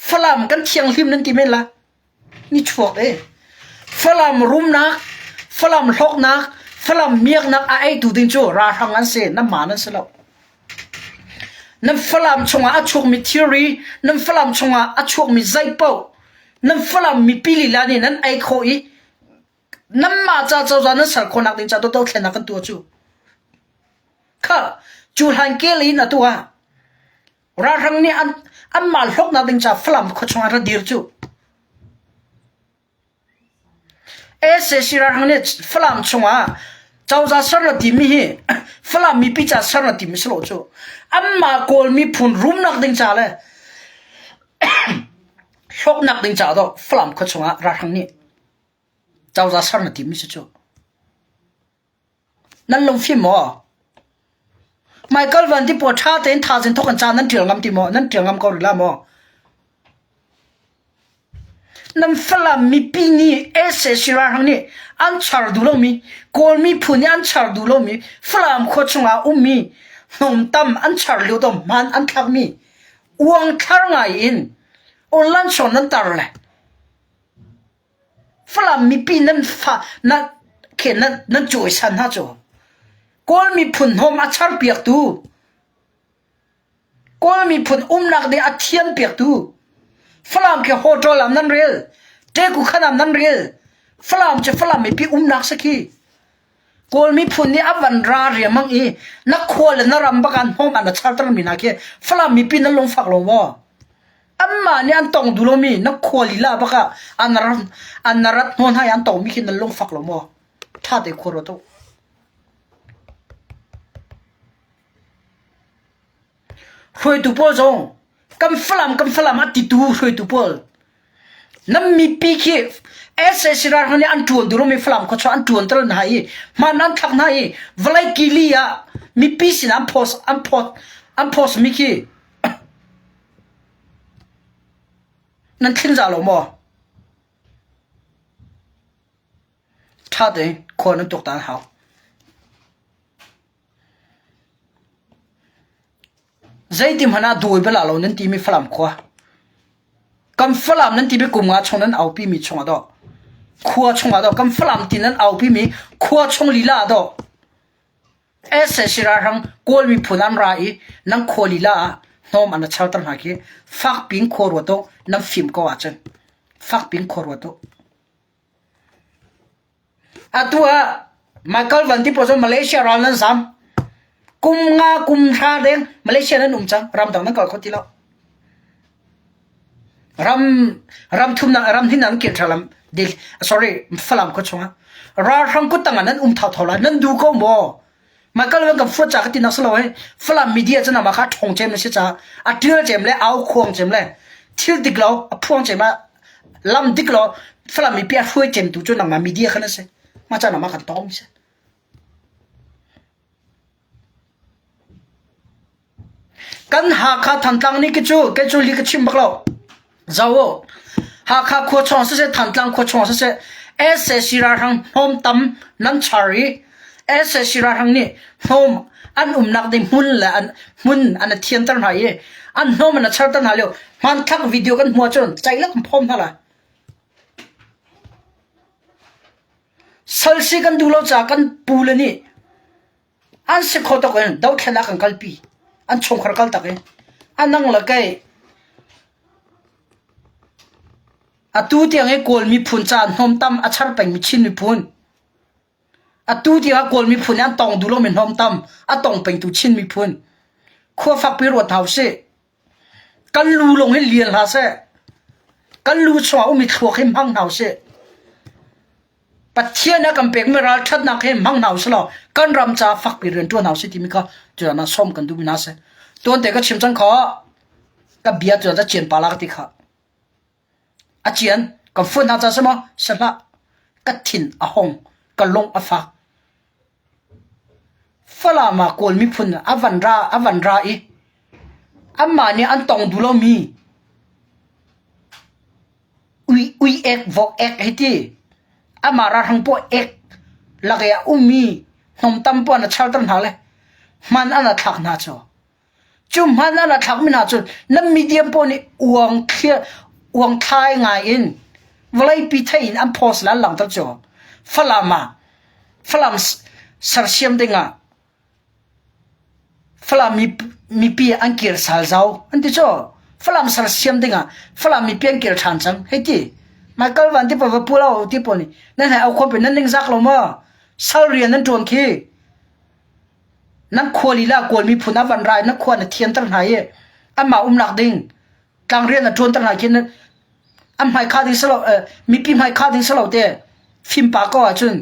ฝรั่งกันเทียงริมนั่นตีไม่ละนี่ชัวร์ฝรั่งรุมนักฝรั่งหกนักฝรั่งเมียกนักไอ้ดูดิจูราทางนั้นเสน้ำหมานั่นเสียแล้วนั่นฝรั่งชงอาชวกมีทีอรีนั่นฝรั่งชงอาชวกมีใจเป้านั่นฝรั่งมีปิลิลานี่นั่นไอ้โคอีนั่นมาจากเจ้านั่นสักคนนักดินจากตัวแค่นักกันตัวจูค่ะจูฮันเกลีน่ะตัวราทางนี้อันมาหกนักดินจากฝรั่งเขาชงอาดีร์จูเอเสชิราทางนี้ฝรั่งชงเจ้าจะสารดีมีฝรั่งมีพิจารสารดีมีสโลจูอันมากอลมีพุนรุมนักดิงจ่าเลยชกนักดิงจ่าดอกฝรั่งเขาชงราทางนี้เจ้าจะสารดีมีสจูนั่นลงฟิล์มอ๋อไมเคิลวันที่ปวดท่าเต้นท่าเส้นทุกคนจานนั่นเถียงลำติมอนั่นเถียงลำเกาหลีละมอนั่นฝรั่งมีปีนี้เอเสชิราทางนี้อันชาร์ดูโลมีกอลมีพุนอันชาร์ดูโลมีฝรั่งเขาชงมีนมตำอันชาร์ลิวดอมันอันทักมีวงคาร์ไงอินโอลันชนนั่นตาร์เลยฝรั่งมีปีนั่นนั่นเข็นนั่นจ่วยฉันฮะจ่อกอลมีพุนหอมอัชาร์เปียกตูกอลมีพุนนักเดียอัเทียนเปียกตูฝรั่งแค่โฮโตลนั่นเรียลเจ้ากูขนาดนั่นเรียลฝรั่งจะฝรั่งไม่ปีนักสักทีกอลมีพุนนี่อับวันราเรียมังอีนักขัวเลยนักรำบักันห้องอันนั้นชาร์ตมีนักเกฝรั่งมีปีนั่นลงฝักลงว่าอันมาเนี่ยอันตองดูโลมีนักขัวลีลาบักอันนั้นรัดนวลให้อันตองมีขึ้นนั่นลงฝักลงว่าท่าเด็กขัวรถช่วยตัวพ่อจงกำฝรั่งอัดติดตัวช่วยตัวพ่อนั่นมีปีคีเอสเอชราหันอันจวนดูโลมีฝรั่งเขาชอบอันจวนตระหนักมันอันทักหนักวลัยกิลียมีปีสินอันโพสมีคีนั่นทิ้งจ่าลงบ่ท่าเด็กคนนั้นตกตาหาวใจที่มันน่าดูเวลาเรานั้นที่มีฝรั่งขวากำฝรั่งนั้นที่มีกลุ่มงาชงนั้นเอาพี่มีชงดอกขวชงดอกกำฝรั่งที่นั้นเอาพี่มีขวชงลีลาดอกเอสเอชิราหังกอลมีพุนันไรนังขวลีลาโนมอันนั้นชาวตั้งหากีฟักปิงขวรัวโตนังฟิล์มก็ว่าจังฟักปิงขวรัวโตอัตัวไมเคิลวันที่พอสมาเลเซียเรานั้นซ้ำกุมชาเด้งมาเลเซียนั้นจังรำต่างนั้นก่อนคนที่เรารำทุ่มรำที่นั่นเกี่ยวกับรำดิ sorry ฝรั่งก็ชงราทังก็ต่างนั้นเท่าละนั้นดูก็บ่มาก็เรื่องกับฟัวจากที่นักสโลว์ฝรั่งมีเดียจะนำมาคัดทงเจมเลยใช่จ้าอัดเดือเจมเลยเอาควงเจมเลยทิลดิกเราพวงเจมมาลำดิกเราฝรั่งมีเปียช่วยเจมตัวจนนำมามีเดียขนาดนี้มาจะนำมาคัดต้อมใช่กันหาข้าทันตังนี่กิจูลิกชิมบักเราจ้าวหาข้าขวดชงเสทันตังขวดชงเสเอสเอชิราทังโฮมตัมนันชารีเอสเอชิราทังนี่โฮมอันนักดิมุนละอันเทียนตันหายอันโฮมอันชาร์ตันหายเลยมันทักวิดีโอกันหัวจนใจเล็กพร้อมนั่นแหละสัลซีกันดูเราจากกันปูเลยนี่อันสิขอตะกันดาวแค่นักกันกัลปีอันชงขรกัลตะกันอันนั่งละไกอัตูที่ยังไงกอลมีพุนจานหอมตั้มอัชาร์เป็นมีชินมีพุนอัตูที่ยังกอลมีพุนอันตองดูโลเป็นหอมตั้มอันตองเป็นตุชินมีพุนขั้วฝักไปรวดเท้าเส กันลูลงให้เลียนหาเสกันลูชวมีทั่วให้มั่งหนาวเสปัจเจียนะกำเปกไม่รัชัดนักให้มั่งหนาวเสลอกันรำจ่าฟักปีเรียนตัวหนาวเสที่มีก็จุดนั้นส้มกันดูมินาเสตัวเด็กก็ชิมจังขอกับเบียร์จุดนั้นเจียนปลาลักติค่ะอาเจียนกับฝุ่นอาจจะสมอสละกัดถิ่นอาหงกันลงอาฟักฝรั่งมาโกลมีพุ่นอวันราอีอามาเนี่ยอันตองดูโลมีอุยเอกวอกเอกให้ที่อามาราทั้งพวกเอกลักยามีนมตั้มปวนะชาวตันหาเลยมันอันนั้นทักน่าจ้ะจุ่มมันอันนั้นทักไม่น่าจ้ะนั่นมีเดียมปนี่อวงเทียอวงไทยไงอินวลัยปีไทยอินอันโพสแล้วหลังตั้งจ้ะฝรั่งสารเชียมดิงอ่ะฝรั่งมีปีอังกฤษสาวเจ้าอันที่จ้ะฝรั่งสารเชียมดิงอ่ะฝรั่งมีปีอังกฤษชันจังเฮ้ยที่มาเกิดวันที่พอพูดเราที่ปนี่นั่นให้เอาคนเป็นนั่นนิ่งซักลงมาสาวเรียนนั่นจวนขี้นั่นควรลีลากวนมีผุนวันไรนั่นควรเทียนตั้งไหนอันมาหนักดิ่งกลางเรียนนั่นจวนตั้งไหนกินนั่นอันไม่ขาดดิ่งสลบมีปีไม่ขาดดิ่งสลบเด้ฟิล์มปากก็จุน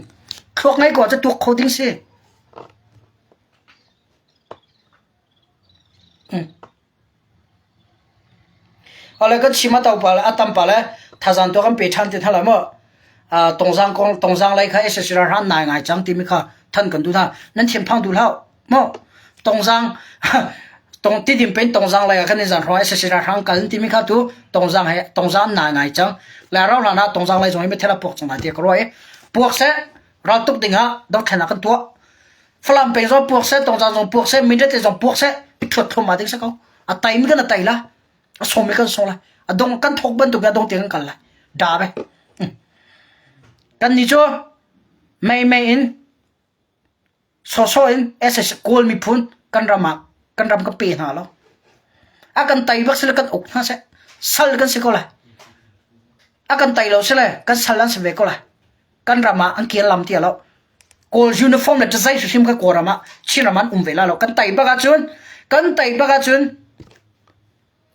คลอกไงก็จะตัวโคดิ่งสิอะไรก็ชิมาตัวไปแล้วตั้มไปแล้วถ้าจันตัวกันเปิดชันติดเท่าไหร่มั้งตรงจังไรค่ะเอสเอสร้านไหนไงจังที่มีค่ะท่านกันดูท่านั่นเทียมพังดูแล้วมั้งตรงจังตรงที่ดินเป็นตรงจังไรค่ะนี่จันทร์เอสเอสร้านกันที่มีค่ะดูตรงจังไหนไงจังแล้วเราหน้าตรงจังไรตรงนี้ไม่เท่าปวกจังไหนเดียวก็รู้ปวกเสเราตุกดิ่งฮะต้องแข่งกันตัวฝรั่งเป็นส่วนปวกเสตรงจังส่วนปวกเสมีได้แต่ส่วนปวกเสไปถอดทุ่มมาดิ่งสักเขาไตไม่กันไตละส่งไม่กันส่งละดงกันทกบันตุกันดงเตียงกันละด่าไปกันนี่จ้ะไม่อินโซอินเอสโกลมีพุ่นกันรำก็เปลี่ยนหาแล้วอากันไตบักเสลกันอกน่าเสสัลกันสิก็เลยอากันไตเราเสลกันสัลลันเสเวก็เลยกันรำอันเกียร์ลำเตียแล้วโกลยูนิฟอร์มเลยจะใส่ชุดชิมกันกอรำชิรามันเวลาแล้วกันไตบักจุน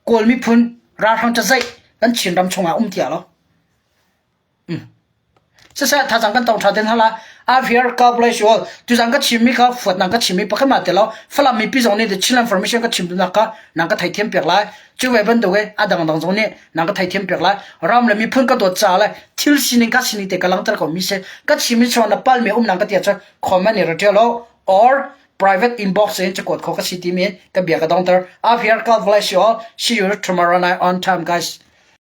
โกลมีพุ่นราทางจะใส่กันชินรำชงเตียแล้วเสียถ้าจังกันต้องทำเดินหาละอาเฟียร์กับเลยชัวร์จุจังก็ชิมมีค่ะฝุดนังก็ชิมมีปะขึ้นมาเดี๋ยวเราฝรั่งมีปีตรงนี้เดี๋ยวชิลล์อินฟอร์เมชันก็ชิมดูนักก็นังก็ไทยเทียมเปียกเลยจู่เว็บบันทึกเว้อาดังตรงนี้นังก็ไทยเทียมเปียกเลยรำเลยมีพุ่นก็ตัวจ่าเลยทิลสินิก็สินิเด็กกำลังตระกูลมีเสก็ชิมมีชวนนับปัลมีนังก็เดี๋ยวจะคอมเมนต์ในเรื่องเรา or private inbox เองจะกดข้อก็สิทีมีก็เบียร์ก็ต้องเตอร์อาเฟียร์กับเลยชัวร์ see you tomorrow night on time guys